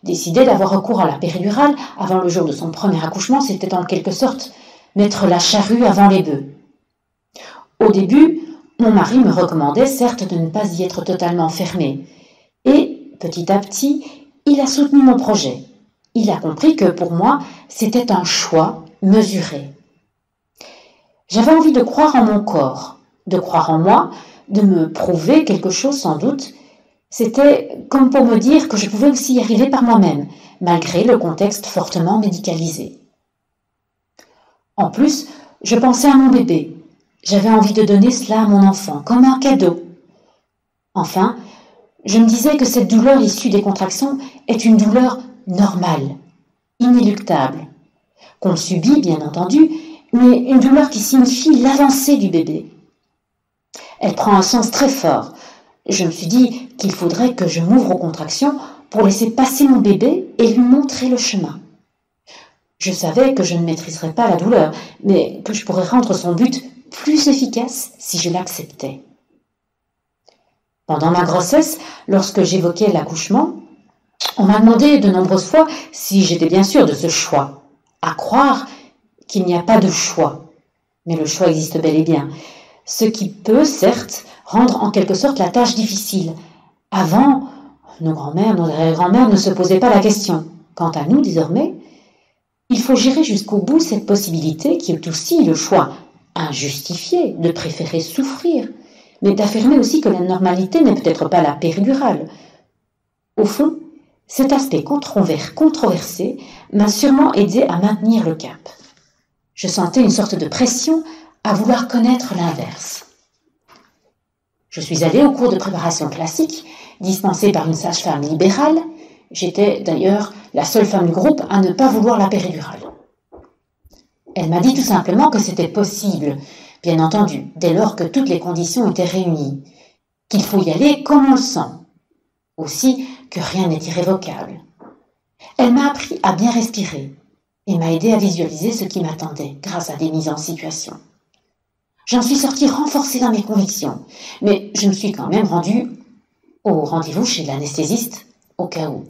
Décider d'avoir recours à la péridurale avant le jour de son premier accouchement, c'était en quelque sorte mettre la charrue avant les bœufs. Au début, mon mari me recommandait certes de ne pas y être totalement fermé. Et, petit à petit, il a soutenu mon projet. Il a compris que pour moi, c'était un choix mesuré. J'avais envie de croire en mon corps, de croire en moi, de me prouver quelque chose sans doute. C'était comme pour me dire que je pouvais aussi y arriver par moi-même, malgré le contexte fortement médicalisé. En plus, je pensais à mon bébé. J'avais envie de donner cela à mon enfant, comme un cadeau. Enfin, je me disais que cette douleur issue des contractions est une douleur normale, inéluctable, qu'on subit bien entendu, mais une douleur qui signifie l'avancée du bébé. Elle prend un sens très fort. Je me suis dit qu'il faudrait que je m'ouvre aux contractions pour laisser passer mon bébé et lui montrer le chemin. Je savais que je ne maîtriserais pas la douleur, mais que je pourrais rendre son but plus efficace si je l'acceptais. Pendant ma grossesse, lorsque j'évoquais l'accouchement, on m'a demandé de nombreuses fois si j'étais bien sûre de ce choix. À croire qu'il n'y a pas de choix, mais le choix existe bel et bien. Ce qui peut, certes, rendre en quelque sorte la tâche difficile. Avant, nos grands-mères, nos arrière-grands-mères ne se posaient pas la question. Quant à nous, désormais, il faut gérer jusqu'au bout cette possibilité qui est aussi le choix injustifié de préférer souffrir, mais d'affirmer aussi que la normalité n'est peut-être pas la péridurale. Au fond, cet aspect controversé m'a sûrement aidé à maintenir le cap. Je sentais une sorte de pression à vouloir connaître l'inverse. Je suis allée au cours de préparation classique, dispensé par une sage-femme libérale. J'étais d'ailleurs la seule femme du groupe à ne pas vouloir la péridurale. Elle m'a dit tout simplement que c'était possible, bien entendu, dès lors que toutes les conditions étaient réunies, qu'il faut y aller comme on le sent, aussi que rien n'est irrévocable. Elle m'a appris à bien respirer et m'a aidé à visualiser ce qui m'attendait grâce à des mises en situation. J'en suis sortie renforcée dans mes convictions, mais je me suis quand même rendue au rendez-vous chez l'anesthésiste au cas où.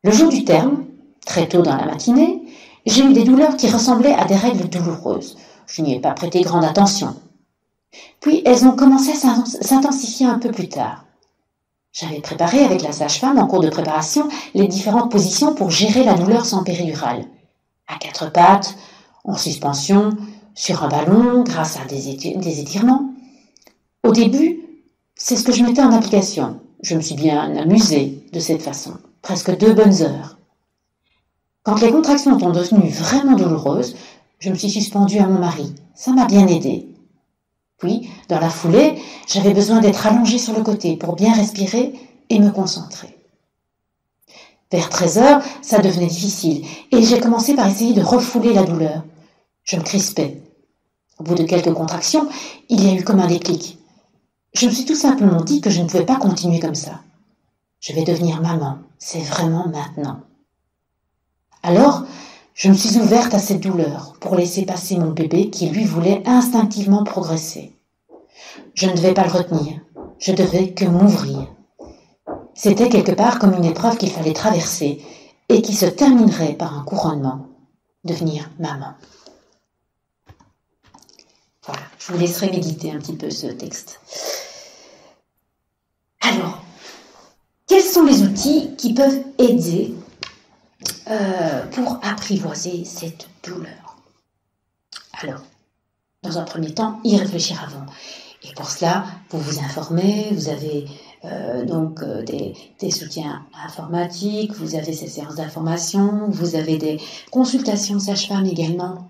Le jour du terme, très tôt dans la matinée, j'ai eu des douleurs qui ressemblaient à des règles douloureuses. Je n'y ai pas prêté grande attention. Puis elles ont commencé à s'intensifier un peu plus tard. J'avais préparé avec la sage-femme en cours de préparation les différentes positions pour gérer la douleur sans péridurale. À 4 pattes, en suspension, sur un ballon, grâce à des étirements. Au début, c'est ce que je mettais en application. Je me suis bien amusée de cette façon, presque 2 bonnes heures. Quand les contractions sont devenues vraiment douloureuses, je me suis suspendue à mon mari. Ça m'a bien aidée. Puis, dans la foulée, j'avais besoin d'être allongée sur le côté pour bien respirer et me concentrer. Vers 13 heures, ça devenait difficile et j'ai commencé par essayer de refouler la douleur. Je me crispais. Au bout de quelques contractions, il y a eu comme un déclic. Je me suis tout simplement dit que je ne pouvais pas continuer comme ça. Je vais devenir maman, c'est vraiment maintenant. Alors, je me suis ouverte à cette douleur pour laisser passer mon bébé qui, lui, voulait instinctivement progresser. Je ne devais pas le retenir, je devais que m'ouvrir. C'était quelque part comme une épreuve qu'il fallait traverser et qui se terminerait par un couronnement, devenir maman. Voilà, je vous laisserai méditer un petit peu ce texte. Alors, quels sont les outils qui peuvent aider pour apprivoiser cette douleur? Alors, dans un premier temps, y réfléchir avant. Et pour cela, vous vous informez, vous avez des soutiens informatiques, vous avez ces séances d'information, vous avez des consultations sage-femme également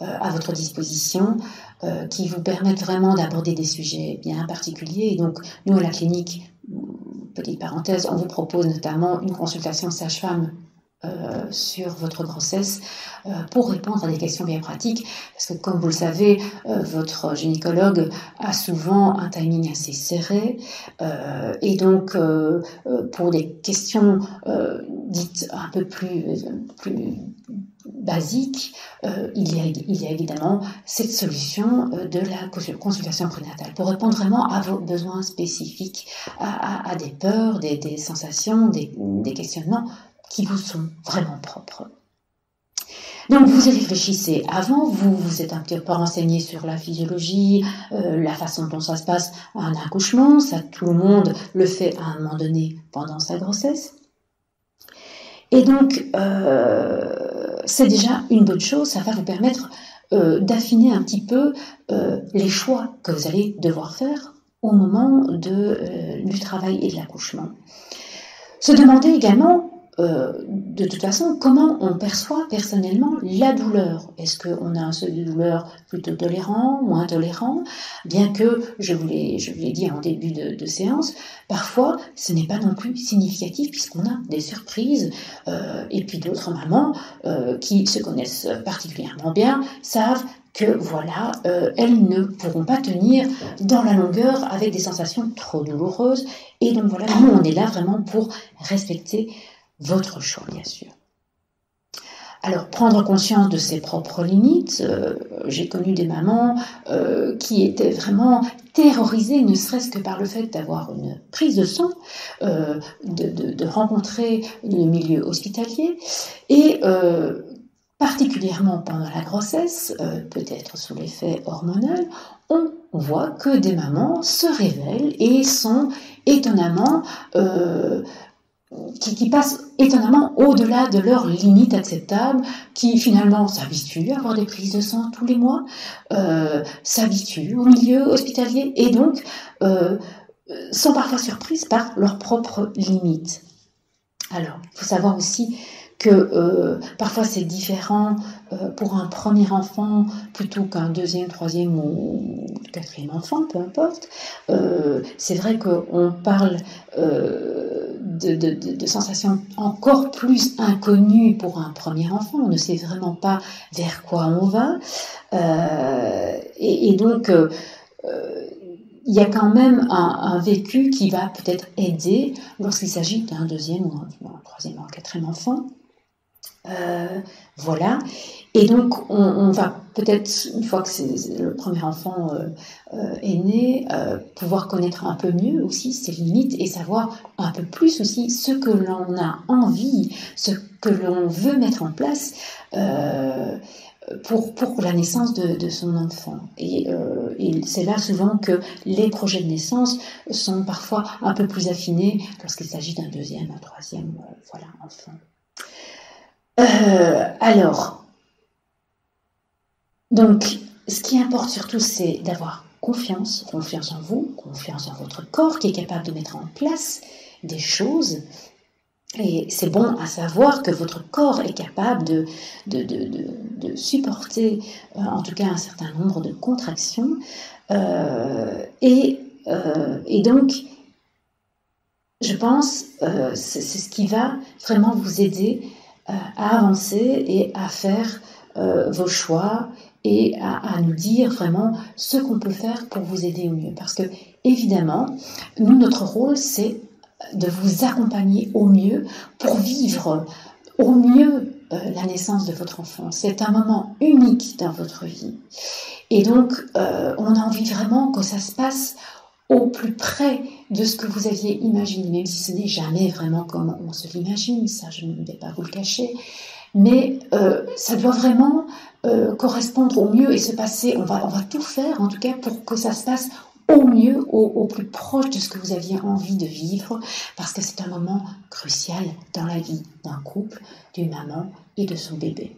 à votre disposition qui vous permettent vraiment d'aborder des sujets bien particuliers. Et donc, nous, à la clinique, petite parenthèse, on vous propose notamment une consultation sage-femme sur votre grossesse pour répondre à des questions bien pratiques, parce que comme vous le savez, votre gynécologue a souvent un timing assez serré et donc pour des questions dites un peu plus basiques, il y a évidemment cette solution de la consultation prénatale pour répondre vraiment à vos besoins spécifiques, à des peurs, des sensations, des questionnements qui vous sont vraiment propres. Donc vous y réfléchissez avant, vous êtes un petit peu renseigné sur la physiologie, la façon dont ça se passe à un accouchement, ça tout le monde le fait à un moment donné pendant sa grossesse. Et donc c'est déjà une bonne chose, ça va vous permettre d'affiner un petit peu les choix que vous allez devoir faire au moment du travail et de l'accouchement. Se demander également de toute façon, comment on perçoit personnellement la douleur? Est-ce qu'on a un seuil de douleur plutôt tolérant, moins tolérant? Bien que, je vous l'ai dit en début de séance, parfois ce n'est pas non plus significatif puisqu'on a des surprises et puis d'autres mamans qui se connaissent particulièrement bien savent que voilà, elles ne pourront pas tenir dans la longueur avec des sensations trop douloureuses. Et donc voilà, nous on est là vraiment pour respecter votre choix, bien sûr. Alors, prendre conscience de ses propres limites. J'ai connu des mamans qui étaient vraiment terrorisées, ne serait-ce que par le fait d'avoir une prise de sang, de rencontrer le milieu hospitalier, et particulièrement pendant la grossesse, peut-être sous l'effet hormonal, on voit que des mamans se révèlent et sont étonnamment qui passent étonnamment au-delà de leurs limites acceptables, qui finalement s'habituent à avoir des prises de sang tous les mois, s'habituent au milieu hospitalier et donc sont parfois surprises par leurs propres limites. Alors, il faut savoir aussi que parfois c'est différent pour un premier enfant plutôt qu'un deuxième, troisième ou quatrième enfant, peu importe. C'est vrai qu'on parle de sensations encore plus inconnues pour un premier enfant. On ne sait vraiment pas vers quoi on va. Et donc, il y a quand même un vécu qui va peut-être aider lorsqu'il s'agit d'un deuxième ou un troisième ou un quatrième enfant. Voilà. Et donc, on va peut-être, une fois que le premier enfant est né, pouvoir connaître un peu mieux aussi ses limites et savoir un peu plus aussi ce que l'on a envie, ce que l'on veut mettre en place pour la naissance de son enfant. Et c'est là souvent que les projets de naissance sont parfois un peu plus affinés lorsqu'il s'agit d'un deuxième, un troisième enfant. Alors, donc, ce qui importe surtout, c'est d'avoir confiance en vous, confiance en votre corps qui est capable de mettre en place des choses. Et c'est bon à savoir que votre corps est capable de supporter, en tout cas, un certain nombre de contractions. Et donc, je pense, c'est ce qui va vraiment vous aider à avancer et à faire vos choix et à nous dire vraiment ce qu'on peut faire pour vous aider au mieux. Parce que, évidemment, nous, notre rôle, c'est de vous accompagner au mieux pour vivre au mieux la naissance de votre enfant. C'est un moment unique dans votre vie. Et donc, on a envie vraiment que ça se passe au plus près de ce que vous aviez imaginé, même si ce n'est jamais vraiment comme on se l'imagine, ça je ne vais pas vous le cacher, mais ça doit vraiment correspondre au mieux et se passer, on va tout faire en tout cas pour que ça se passe au mieux, au plus proche de ce que vous aviez envie de vivre, parce que c'est un moment crucial dans la vie d'un couple, d'une maman et de son bébé.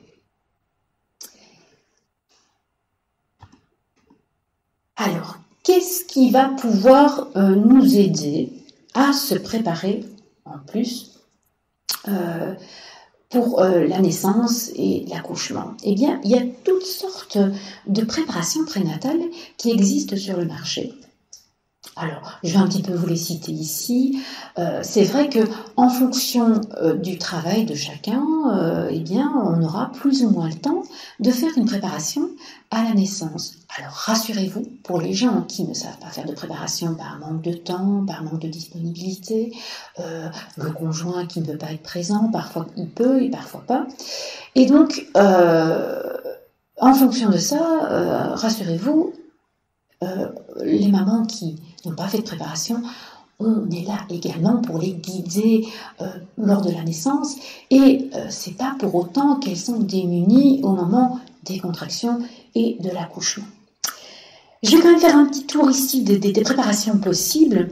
Alors, qu'est-ce qui va pouvoir nous aider à se préparer en plus pour la naissance et l'accouchement? Eh bien, il y a toutes sortes de préparations prénatales qui existent sur le marché. Alors, je vais un petit peu vous les citer ici. C'est vrai que en fonction du travail de chacun, eh bien, on aura plus ou moins le temps de faire une préparation à la naissance. Alors, rassurez-vous, pour les gens qui ne savent pas faire de préparation par manque de temps, par manque de disponibilité, le conjoint qui ne peut pas être présent, parfois il peut et parfois pas. Et donc, en fonction de ça, rassurez-vous, les mamans qui n'ont pas fait de préparation, on est là également pour les guider lors de la naissance et c'est pas pour autant qu'elles sont démunies au moment des contractions et de l'accouchement. Je vais quand même faire un petit tour ici des préparations possibles.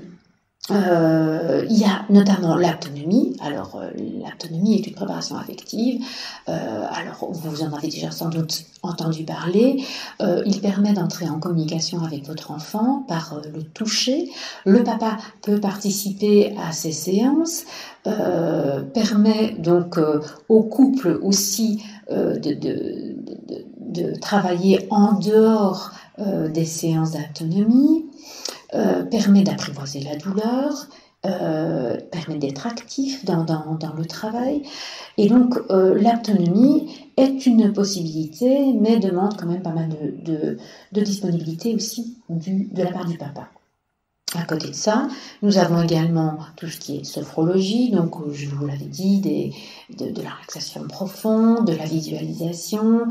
Il y a notamment l'aptonomie. Alors, l'aptonomie est une préparation affective. Alors, vous en avez déjà sans doute entendu parler. Il permet d'entrer en communication avec votre enfant par le toucher. Le papa peut participer à ces séances. Permet donc au couple aussi de travailler en dehors des séances d'aptonomie. Permet d'apprivoiser la douleur, permet d'être actif dans le travail. Et donc, l'aptonomie est une possibilité, mais demande quand même pas mal de disponibilité aussi de la part du papa. À côté de ça, nous avons également tout ce qui est sophrologie, donc je vous l'avais dit, de la relaxation profonde, de la visualisation.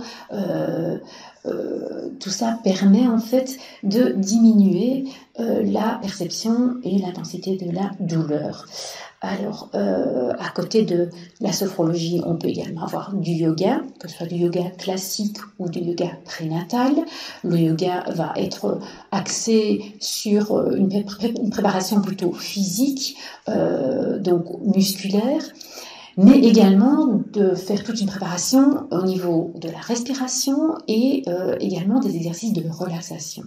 Tout ça permet en fait de diminuer la perception et l'intensité de la douleur. Alors, à côté de la sophrologie, on peut également avoir du yoga, que ce soit du yoga classique ou du yoga prénatal. Le yoga va être axé sur une préparation plutôt physique, donc musculaire, mais également de faire toute une préparation au niveau de la respiration et également des exercices de relaxation.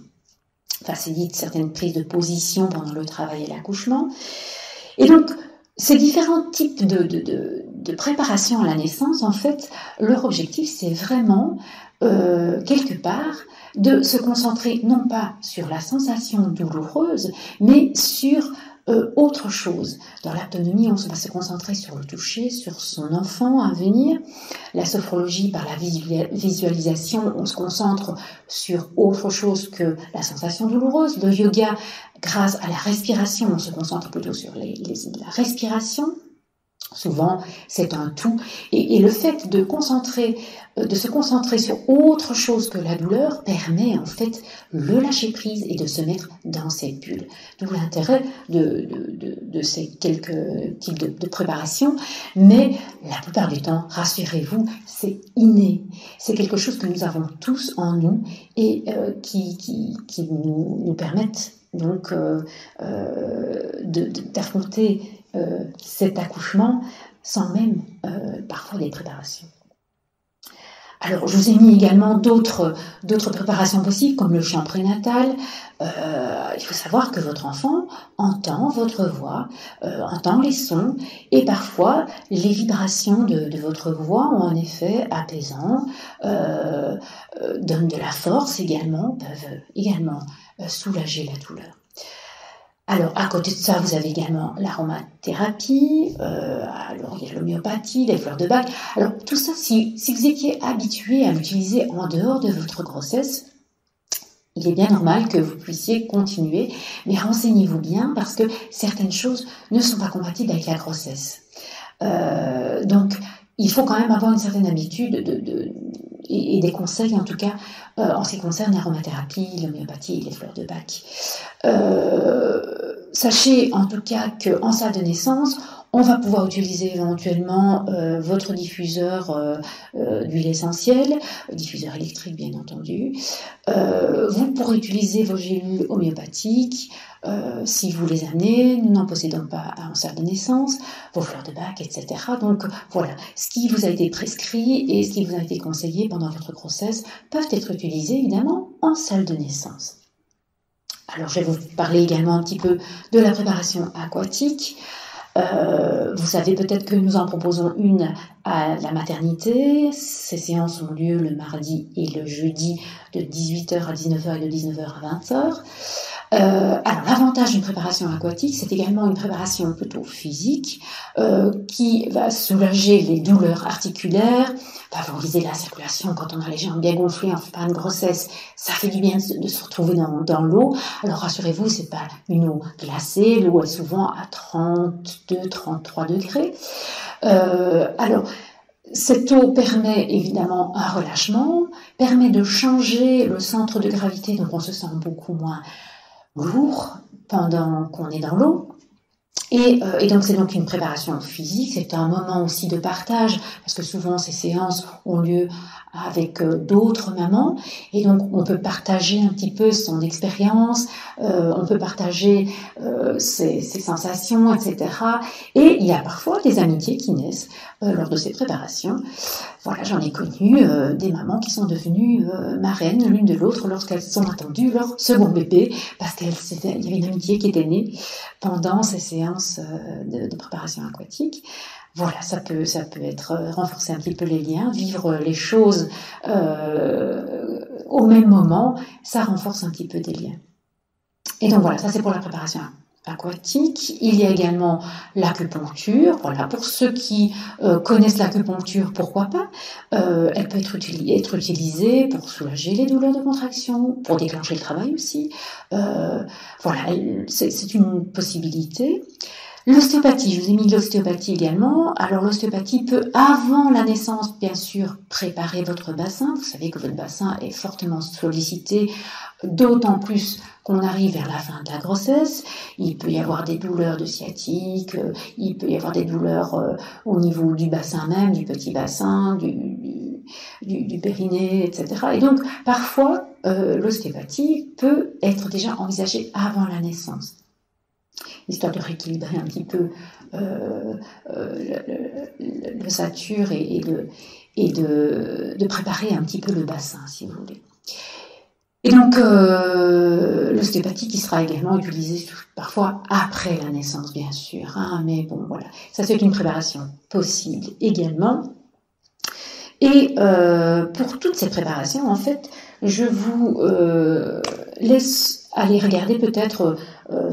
Facilite certaines prises de position pendant le travail et l'accouchement. Et donc, ces différents types de préparation à la naissance, en fait, leur objectif, c'est vraiment, quelque part, de se concentrer non pas sur la sensation douloureuse, mais sur autre chose. Dans l'aptonomie, on va se concentrer sur le toucher, sur son enfant à venir. La sophrologie, par la visualisation, on se concentre sur autre chose que la sensation douloureuse. Le yoga, grâce à la respiration, on se concentre plutôt sur la respiration. Souvent, c'est un tout. Et le fait de se concentrer sur autre chose que la douleur permet en fait le lâcher prise et de se mettre dans cette bulle. D'où l'intérêt de ces quelques types de préparation. Mais la plupart du temps, rassurez-vous, c'est inné. C'est quelque chose que nous avons tous en nous et qui nous permettent donc d'affronter cet accouchement sans même parfois des préparations. Alors, je vous ai mis également d'autres préparations possibles, comme le chant prénatal. Il faut savoir que votre enfant entend votre voix, entend les sons, et parfois les vibrations de votre voix ont un effet apaisant, donnent de la force également, peuvent également soulager la douleur. Alors, à côté de ça, vous avez également l'aromathérapie, alors il y a l'homéopathie, les fleurs de bac. Alors, tout ça, si vous étiez habitué à l'utiliser en dehors de votre grossesse, il est bien normal que vous puissiez continuer, mais renseignez-vous bien parce que certaines choses ne sont pas compatibles avec la grossesse. Donc, il faut quand même avoir une certaine habitude et des conseils, en tout cas, en ce qui concerne l'aromathérapie, l'homéopathie et les fleurs de bac. Sachez en tout cas qu'en salle de naissance, On va pouvoir utiliser éventuellement votre diffuseur d'huile essentielle, diffuseur électrique bien entendu. Vous pourrez utiliser vos gélules homéopathiques si vous les amenez, nous n'en possédons pas en salle de naissance, vos fleurs de bac, etc. Donc voilà, ce qui vous a été prescrit et ce qui vous a été conseillé pendant votre grossesse peuvent être utilisés évidemment en salle de naissance. Alors je vais vous parler également un petit peu de la préparation aquatique. Vous savez peut-être que nous en proposons une à la maternité. Ces séances ont lieu le mardi et le jeudi de 18h à 19h et de 19h à 20h. Alors l'avantage d'une préparation aquatique, c'est également une préparation plutôt physique qui va soulager les douleurs articulaires, favoriser la circulation quand on a les jambes bien gonflées en fin de grossesse. Ça fait du bien de se retrouver dans l'eau. Alors rassurez-vous, c'est pas une eau glacée, l'eau est souvent à 32-33 degrés. Alors cette eau permet évidemment un relâchement, permet de changer le centre de gravité, donc on se sent beaucoup moins lourd pendant qu'on est dans l'eau. Et donc c'est donc une préparation physique, c'est un moment aussi de partage, parce que souvent ces séances ont lieu avec d'autres mamans, et donc on peut partager un petit peu son expérience, on peut partager ses sensations, etc. Et il y a parfois des amitiés qui naissent lors de ces préparations. Voilà, j'en ai connu des mamans qui sont devenues marraines l'une de l'autre lorsqu'elles ont attendu leur second bébé, parce qu'il y avait une amitié qui était née pendant ces séances de préparation aquatique. Voilà, ça peut être renforcer un petit peu les liens, vivre les choses au même moment, ça renforce un petit peu des liens. Et donc voilà, ça c'est pour la préparation aquatique. Il y a également l'acupuncture. Voilà, pour ceux qui connaissent l'acupuncture, pourquoi pas. Elle peut être utilisée pour soulager les douleurs de contraction, pour déclencher le travail aussi. Voilà, c'est une possibilité. L'ostéopathie, je vous ai mis l'ostéopathie également. Alors l'ostéopathie peut, avant la naissance, bien sûr, préparer votre bassin. Vous savez que votre bassin est fortement sollicité, d'autant plus qu'on arrive vers la fin de la grossesse. Il peut y avoir des douleurs de sciatique, il peut y avoir des douleurs au niveau du bassin même, du petit bassin, du périnée, etc. Et donc, parfois, l'ostéopathie peut être déjà envisagée avant la naissance, histoire de rééquilibrer un petit peu l'ossature et de préparer un petit peu le bassin, si vous voulez. Et donc, l'ostéopathie qui sera également utilisée parfois après la naissance, bien sûr. Hein, mais bon, voilà, ça c'est une préparation possible également. Et pour toutes ces préparations, en fait, je vous laisse aller regarder peut-être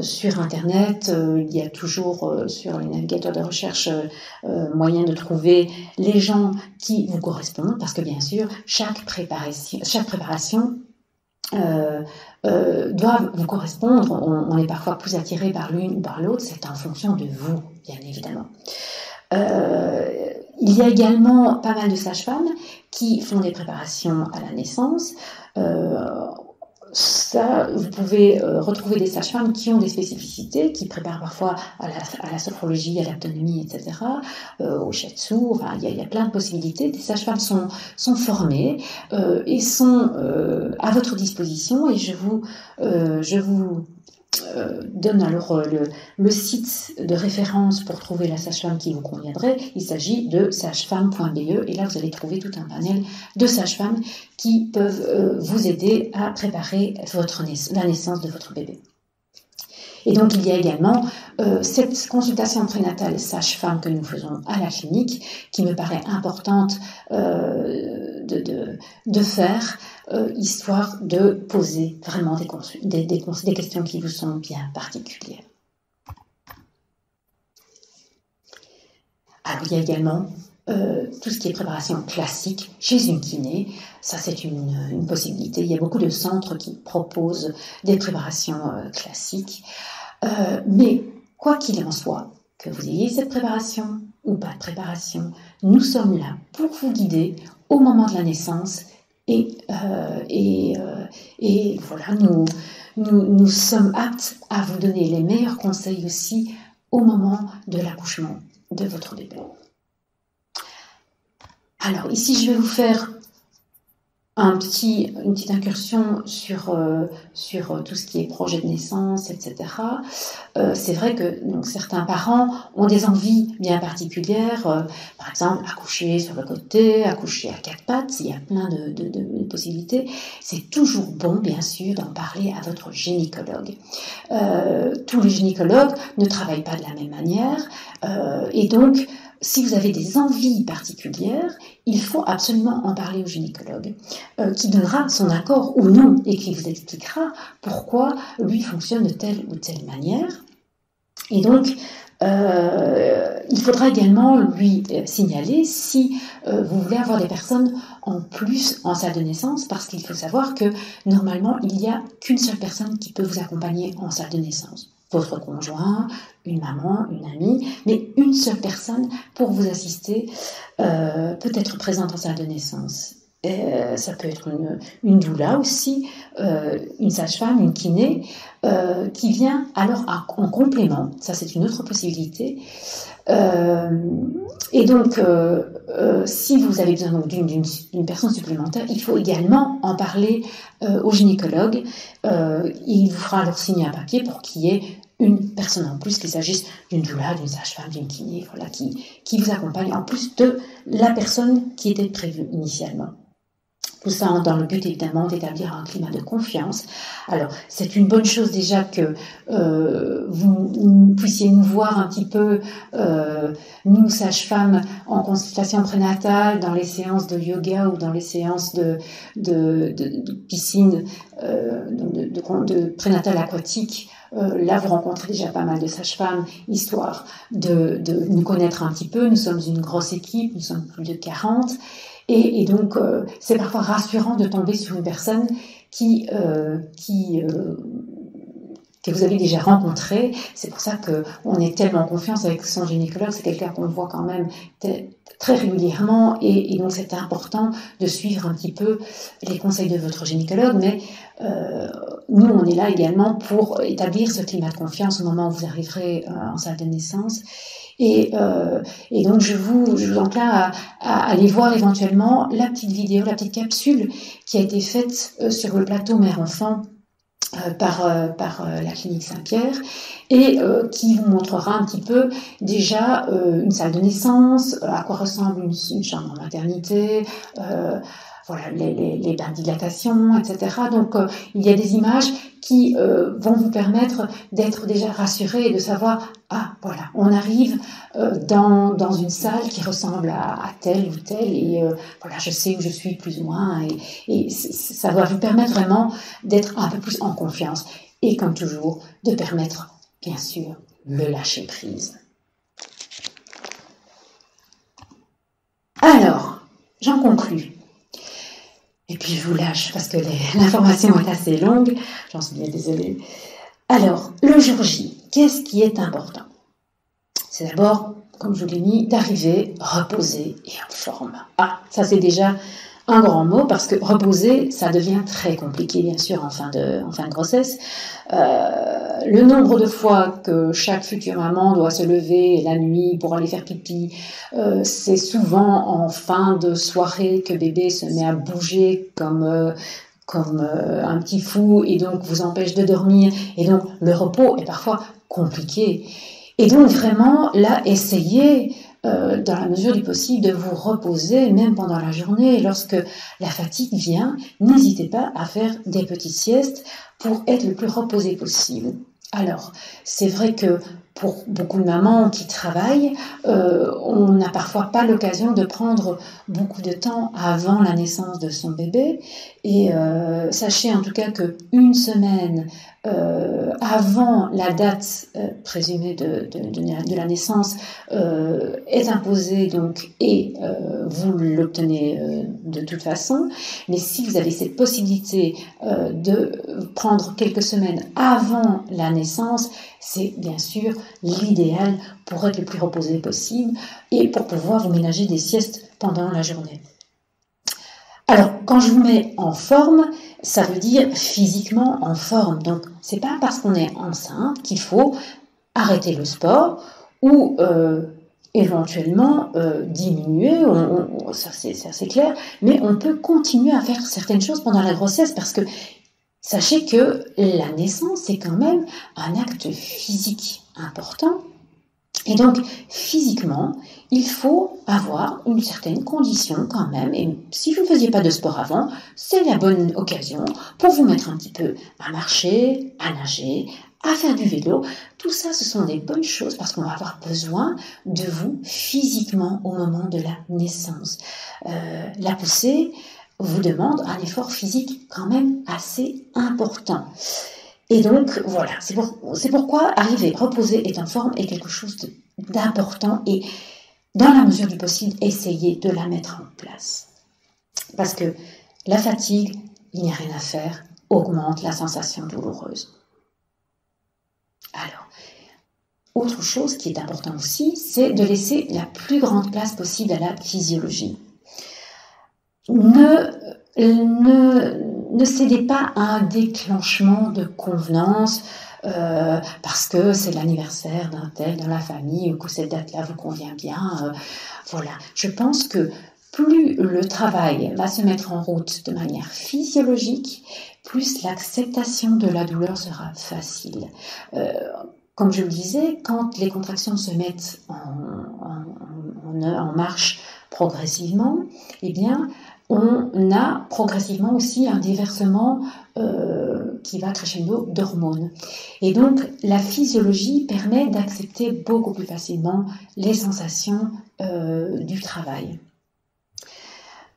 sur Internet. Il y a toujours sur les navigateurs de recherche moyen de trouver les gens qui vous correspondent, parce que bien sûr, chaque préparation doivent vous correspondre. On est parfois plus attiré par l'une ou par l'autre, c'est en fonction de vous, bien évidemment. Il y a également pas mal de sages-femmes qui font des préparations à la naissance. Ça, vous pouvez retrouver des sages-femmes qui ont des spécificités, qui préparent parfois à la sophrologie, à l'autonomie, etc., au shiatsu. Enfin, il y a plein de possibilités. Des sages-femmes sont formées et sont à votre disposition. Et je vous donne alors le site de référence pour trouver la sage-femme qui vous conviendrait. Il s'agit de sagefemme.be et là vous allez trouver tout un panel de sages-femmes qui peuvent vous aider à préparer la naissance de votre bébé. Et donc il y a également cette consultation prénatale sage-femme que nous faisons à la clinique, qui me paraît importante de faire, histoire de poser vraiment des questions qui vous sont bien particulières. Alors il y a également tout ce qui est préparation classique chez une kiné. Ça c'est une possibilité. Il y a beaucoup de centres qui proposent des préparations classiques. Mais quoi qu'il en soit, que vous ayez cette préparation ou pas de préparation, nous sommes là pour vous guider au moment de la naissance et voilà, nous sommes aptes à vous donner les meilleurs conseils aussi au moment de l'accouchement de votre bébé. Alors ici, je vais vous faire une petite incursion sur tout ce qui est projet de naissance, etc. C'est vrai que donc, certains parents ont des envies bien particulières, par exemple accoucher sur le côté, accoucher à quatre pattes, il y a plein de possibilités. C'est toujours bon, bien sûr, d'en parler à votre gynécologue. Tous les gynécologues ne travaillent pas de la même manière, et donc si vous avez des envies particulières, il faut absolument en parler au gynécologue, qui donnera son accord ou non et qui vous expliquera pourquoi lui fonctionne de telle ou telle manière. Et donc, il faudra également lui signaler si vous voulez avoir des personnes en plus en salle de naissance, parce qu'il faut savoir que normalement, il n'y a qu'une seule personne qui peut vous accompagner en salle de naissance. Votre conjoint, une maman, une amie, mais une seule personne pour vous assister peut être présente en salle de naissance. Ça peut être une doula aussi, une sage-femme, une kiné, qui vient alors en complément. Ça, c'est une autre possibilité. Et donc, si vous avez besoin d'une personne supplémentaire, il faut également en parler au gynécologue. Il vous fera alors signer un papier pour qu'il y ait une personne en plus, qu'il s'agisse d'une doula, d'une sage-femme, d'une kiné, voilà, qui vous accompagne en plus de la personne qui était prévue initialement. Tout ça dans le but évidemment d'établir un climat de confiance. Alors c'est une bonne chose déjà que vous puissiez nous voir un petit peu, nous sages-femmes en consultation prénatale, dans les séances de yoga ou dans les séances de piscine, de prénatal aquatique. Là, vous rencontrez déjà pas mal de sages-femmes, histoire de nous connaître un petit peu. Nous sommes une grosse équipe, nous sommes plus de 40. Et donc, c'est parfois rassurant de tomber sur une personne que vous avez déjà rencontrée. C'est pour ça qu'on est tellement en confiance avec son gynécologue. C'est quelqu'un qu'on voit quand même très régulièrement. Et donc, c'est important de suivre un petit peu les conseils de votre gynécologue. Mais nous, on est là également pour établir ce climat de confiance au moment où vous arriverez en salle de naissance. Et donc, je vous enclin à aller voir éventuellement la petite vidéo, la petite capsule qui a été faite sur le plateau mère-enfant par la clinique Saint-Pierre et qui vous montrera un petit peu déjà une salle de naissance, à quoi ressemble une chambre en maternité, voilà, les bains de dilatation, etc. Donc, il y a des images qui vont vous permettre d'être déjà rassurés et de savoir, ah, voilà, on arrive dans une salle qui ressemble à telle ou telle, et voilà, je sais où je suis plus ou moins, et ça va vous permettre vraiment d'être un peu plus en confiance. Et comme toujours, de permettre, bien sûr, le lâcher prise. Alors, j'en conclus. Et puis je vous lâche parce que l'information est assez longue, j'en suis bien désolée. Alors, le jour J, qu'est-ce qui est important? C'est d'abord, comme je vous l'ai dit, d'arriver reposé et en forme. Ah, ça c'est déjà un grand mot parce que reposer, ça devient très compliqué bien sûr en fin de grossesse. Le nombre de fois que chaque future maman doit se lever la nuit pour aller faire pipi, c'est souvent en fin de soirée que bébé se met à bouger comme un petit fou et donc vous empêche de dormir, et donc le repos est parfois compliqué. Et donc vraiment là, essayez dans la mesure du possible de vous reposer même pendant la journée. Lorsque la fatigue vient, n'hésitez pas à faire des petites siestes pour être le plus reposé possible. Alors, c'est vrai que pour beaucoup de mamans qui travaillent, on n'a parfois pas l'occasion de prendre beaucoup de temps avant la naissance de son bébé. Et sachez en tout cas qu'une semaine avant la date présumée de la naissance est imposée donc, et vous l'obtenez de toute façon. Mais si vous avez cette possibilité de prendre quelques semaines avant la naissance, c'est bien sûr l'idéal pour être le plus reposé possible et pour pouvoir vous ménager des siestes pendant la journée. Alors, quand je vous mets en forme, ça veut dire physiquement en forme. Donc, c'est pas parce qu'on est enceinte qu'il faut arrêter le sport ou éventuellement diminuer, ça c'est assez clair, mais on peut continuer à faire certaines choses pendant la grossesse parce que sachez que la naissance est quand même un acte physique important. Et donc, physiquement, il faut avoir une certaine condition quand même. Et si vous ne faisiez pas de sport avant, c'est la bonne occasion pour vous mettre un petit peu à marcher, à nager, à faire du vélo. Tout ça, ce sont des bonnes choses parce qu'on va avoir besoin de vous physiquement au moment de la naissance. La poussée vous demande un effort physique quand même assez important. Et donc, voilà, c'est pourquoi arriver, reposer, être en forme est quelque chose d'important et, dans la mesure du possible, essayer de la mettre en place. Parce que la fatigue, il n'y a rien à faire, augmente la sensation douloureuse. Alors, autre chose qui est important aussi, c'est de laisser la plus grande place possible à la physiologie. Ne cédez pas à un déclenchement de convenance parce que c'est l'anniversaire d'un tel dans la famille ou que cette date-là vous convient bien. Voilà, je pense que plus le travail va se mettre en route de manière physiologique, plus l'acceptation de la douleur sera facile. Comme je le disais, quand les contractions se mettent en marche progressivement, eh bien, on a progressivement aussi un déversement qui va crescendo d'hormones. Et donc, la physiologie permet d'accepter beaucoup plus facilement les sensations du travail.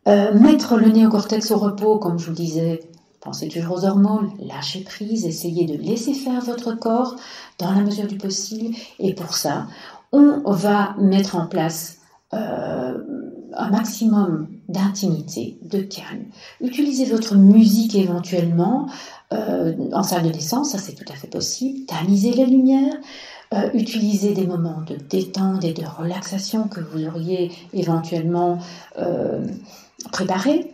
Mettre le néocortex au repos, comme je vous le disais, pensez toujours aux hormones, lâchez prise, essayez de laisser faire votre corps dans la mesure du possible. Et pour ça, on va mettre en place un maximum d'intimité, de calme. Utilisez votre musique éventuellement en salle de naissance, ça c'est tout à fait possible. Tamisez les lumières. Utilisez des moments de détente et de relaxation que vous auriez éventuellement préparés.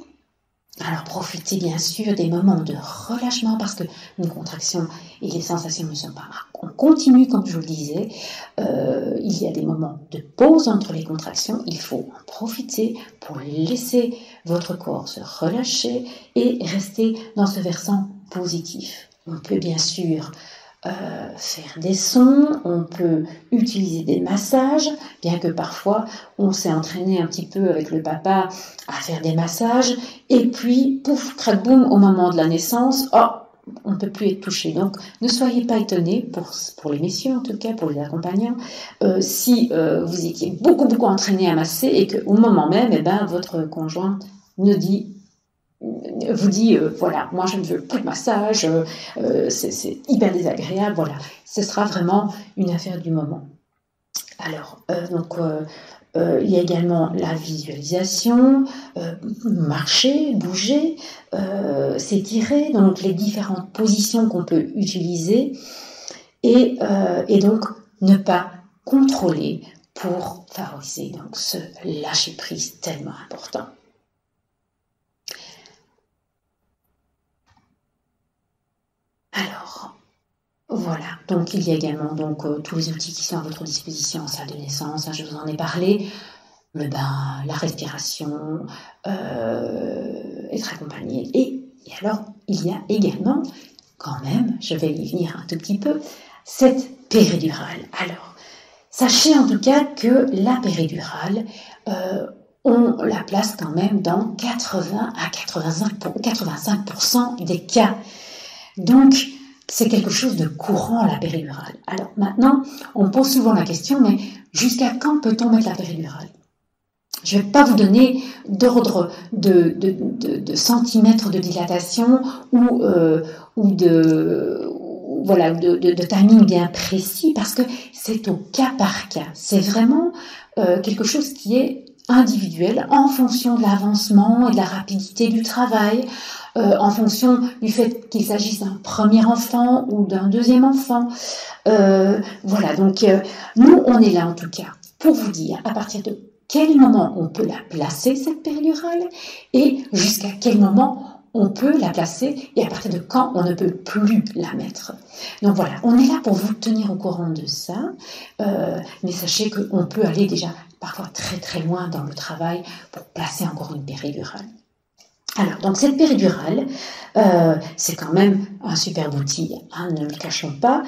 Alors profitez bien sûr des moments de relâchement parce que une contraction et les sensations ne sont pas en continu comme je vous le disais. Il y a des moments de pause entre les contractions. Il faut en profiter pour laisser votre corps se relâcher et rester dans ce versant positif. On peut bien sûr faire des sons, on peut utiliser des massages, bien que parfois on s'est entraîné un petit peu avec le papa à faire des massages, et puis pouf, crac boum, au moment de la naissance, on ne peut plus être touché. Donc ne soyez pas étonnés, pour les messieurs en tout cas, pour les accompagnants, si vous étiez beaucoup entraîné à masser et qu'au moment même, votre conjoint vous dit voilà, moi je ne veux plus de massage, c'est hyper désagréable, voilà. Ce sera vraiment une affaire du moment. Alors, il y a également la visualisation, marcher, bouger, s'étirer, donc les différentes positions qu'on peut utiliser, et donc ne pas contrôler pour favoriser donc ce lâcher-prise tellement important. Alors, voilà, donc il y a également tous les outils qui sont à votre disposition en salle de naissance, je vous en ai parlé, le bain, la respiration, être accompagné. Et alors, il y a également, quand même, je vais y venir un tout petit peu, cette péridurale. Alors, sachez en tout cas que la péridurale, on la place quand même dans 80 à 85% des cas. Donc, c'est quelque chose de courant, la péridurale. Alors maintenant, on pose souvent la question, mais jusqu'à quand peut-on mettre la péridurale ? Je ne vais pas vous donner d'ordre de centimètres de dilatation ou de timing bien précis, parce que c'est au cas par cas. C'est vraiment quelque chose qui est individuel en fonction de l'avancement et de la rapidité du travail, en fonction du fait qu'il s'agisse d'un premier enfant ou d'un deuxième enfant. Voilà, donc nous, on est là en tout cas pour vous dire à partir de quel moment on peut la placer, cette péridurale, et jusqu'à quel moment on peut la placer et à partir de quand on ne peut plus la mettre. Donc voilà, on est là pour vous tenir au courant de ça, mais sachez qu'on peut aller déjà parfois très très loin dans le travail pour placer encore une péridurale. Alors, donc cette péridurale, c'est quand même un superbe outil, hein, ne le cachons pas,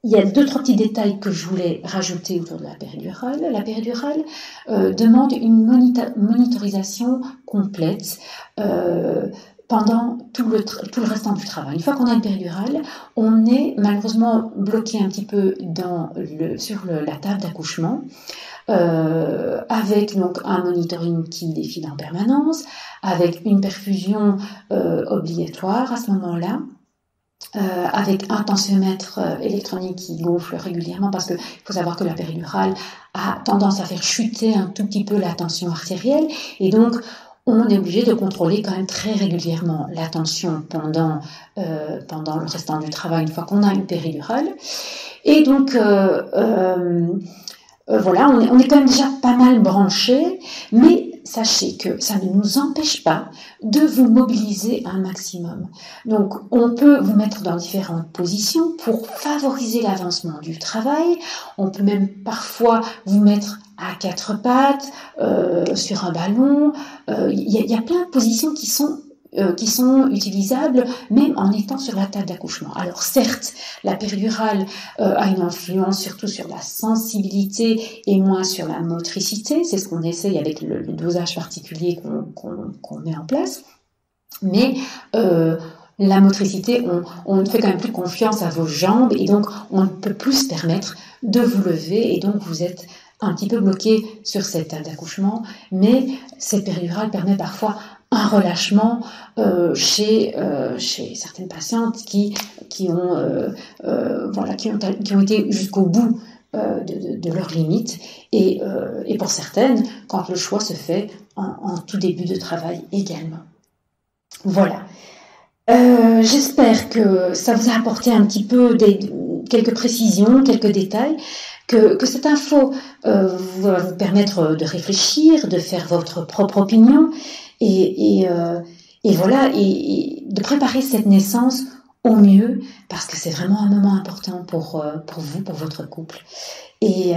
il y a 2-3 petits détails que je voulais rajouter autour de la péridurale. La péridurale demande une monitorisation complète pendant tout le restant du travail. Une fois qu'on a une péridurale, on est malheureusement bloqué un petit peu sur la table d'accouchement, avec donc un monitoring qui défile en permanence, avec une perfusion obligatoire à ce moment-là, avec un tensiomètre électronique qui gonfle régulièrement, parce qu'il faut savoir que la péridurale a tendance à faire chuter un tout petit peu la tension artérielle, et donc on est obligé de contrôler quand même très régulièrement la tension pendant le restant du travail, une fois qu'on a une péridurale. Et donc voilà, on est quand même déjà pas mal branché, mais sachez que ça ne nous empêche pas de vous mobiliser un maximum. Donc, on peut vous mettre dans différentes positions pour favoriser l'avancement du travail. On peut même parfois vous mettre à 4 pattes, sur un ballon. Il y a plein de positions qui sont utilisables même en étant sur la table d'accouchement. Alors certes, la péridurale a une influence surtout sur la sensibilité et moins sur la motricité, c'est ce qu'on essaye avec le dosage particulier qu'on met en place, mais la motricité, on fait quand même plus confiance à vos jambes et donc on peut plus se permettre de vous lever et donc vous êtes un petit peu bloqué sur cette table d'accouchement, mais cette péridurale permet parfois un relâchement chez certaines patientes qui ont été jusqu'au bout de leurs limites et pour certaines, quand le choix se fait en tout début de travail également. Voilà. J'espère que ça vous a apporté un petit peu quelques précisions, quelques détails, que cette info va vous permettre de réfléchir, de faire votre propre opinion et voilà, et de préparer cette naissance au mieux, parce que c'est vraiment un moment important pour vous, pour votre couple. Et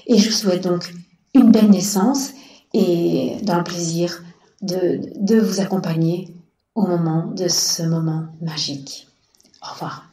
je vous souhaite donc une belle naissance et dans le plaisir de vous accompagner au moment de ce moment magique. Au revoir.